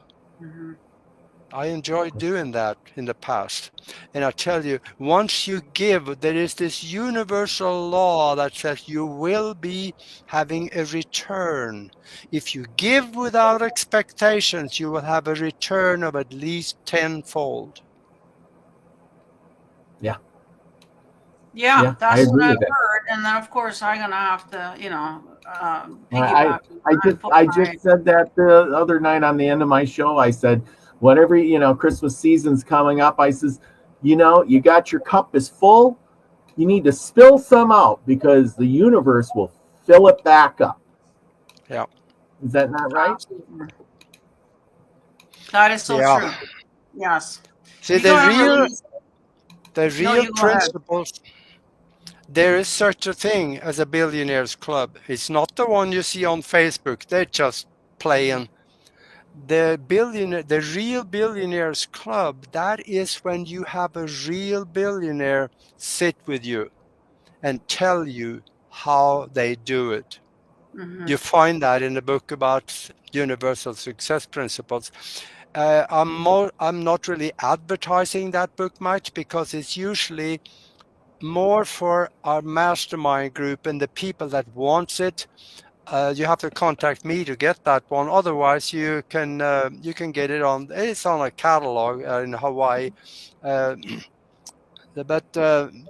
I enjoyed doing that in the past. And I tell you, once you give, there is this universal law that says you will be having a return. If you give without expectations, you will have a return of at least tenfold. Yeah, that's what I've heard. And then, of course, I'm going to have to, you know, I just said that the other night on the end of my show. I said, whatever, you know, Christmas season's coming up, I says, you know, you got your cup is full. You need to spill some out because the universe will fill it back up. Yeah. Is that not right? That is so true. Yes. See, the real principles. There is such a thing as a billionaires club. It's not the one you see on Facebook. They're just playing. The real billionaires club, that is when you have a real billionaire sit with you and tell you how they do it. You find that in the book about universal success principles. I'm not really advertising that book much because it's usually more for our mastermind group and the people that wants it. You have to contact me to get that one. Otherwise, you can get it on. It's on a catalog in Hawaii. But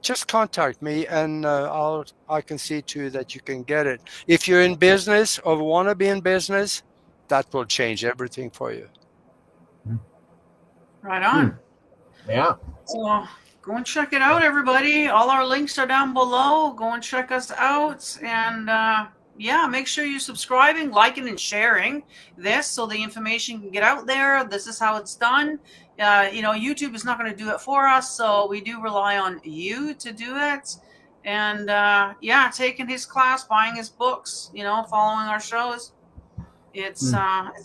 just contact me, and I can see to that you can get it. If you're in business or want to be in business, that will change everything for you. Right on. Yeah. So Go and check it out, everybody. All our links are down below. Go and check us out. And yeah, make sure you're subscribing, liking, and sharing this so the information can get out there. This is how it's done. YouTube is not going to do it for us, so we do rely on you to do it. And yeah, taking his class, buying his books, following our shows. It's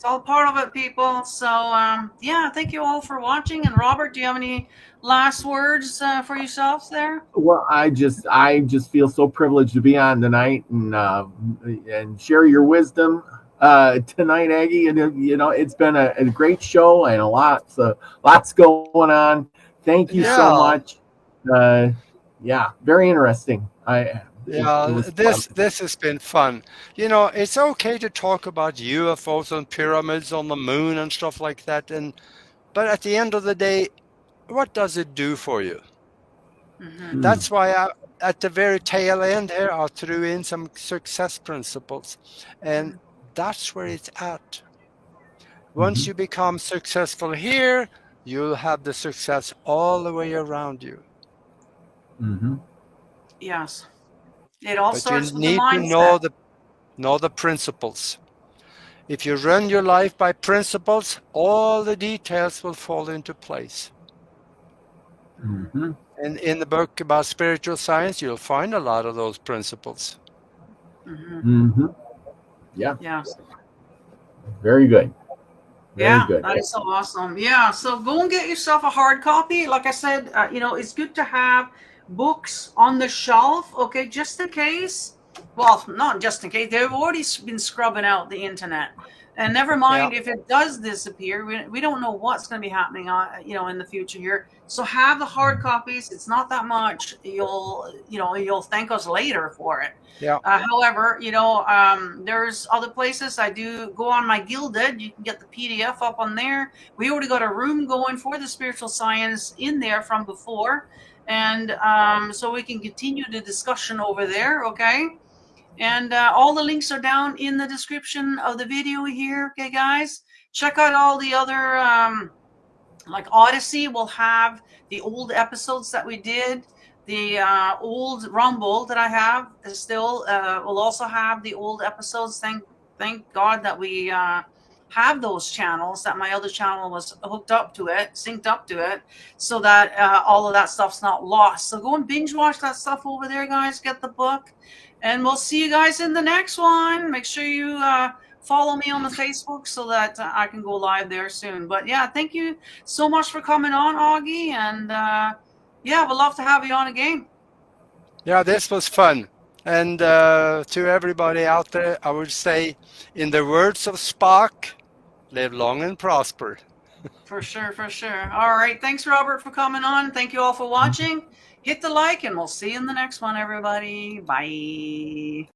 all part of it, people. So yeah, thank you all for watching. And Robert, do you have any last words for yourselves there? Well, I just feel so privileged to be on tonight and share your wisdom tonight, Aggie. And it's been a great show and lots going on. Thank you so much. Yeah, very interesting. This has been fun. It's okay to talk about UFOs and pyramids on the moon and stuff like that, but at the end of the day, what does it do for you? Mm-hmm. That's why at the very tail end here, I threw in some success principles, and that's where it's at. Once you become successful here, you'll have the success all the way around you. Yes. It all starts with the mindset. But you need to know the principles. If you run your life by principles, all the details will fall into place. And in the book about spiritual science, you'll find a lot of those principles. Yeah. Yes. Very good. Very good. That is so awesome. Yeah. So go and get yourself a hard copy. Like I said, it's good to have books on the shelf, okay, just in case. Well, not just in case. They've already been scrubbing out the internet. And never mind if it does disappear, we don't know what's going to be happening in the future here. So have the hard copies. It's not that much. You'll thank us later for it. Yeah. However, there's other places. I do go on my Gilded. You can get the PDF up on there. We already got a room going for the spiritual science in there from before. And so we can continue the discussion over there, okay? And all the links are down in the description of the video here, okay, guys? Check out all the other, like Odysee will have the old episodes that we did. The old Rumble that I have still will also have the old episodes. Thank God that we have those channels, that my other channel was hooked up to it, synced up to it, so that all of that stuff's not lost. So go and binge watch that stuff over there, guys. Get the book. And we'll see you guys in the next one. Make sure you follow me on the Facebook so that I can go live there soon. But yeah, thank you so much for coming on, Augie. And yeah, we'd love to have you on again. Yeah, this was fun. And to everybody out there, I would say, in the words of Spock, live long and prosper. For sure, for sure. All right. Thanks, Robert, for coming on. Thank you all for watching. Hit the like, and we'll see you in the next one, everybody. Bye.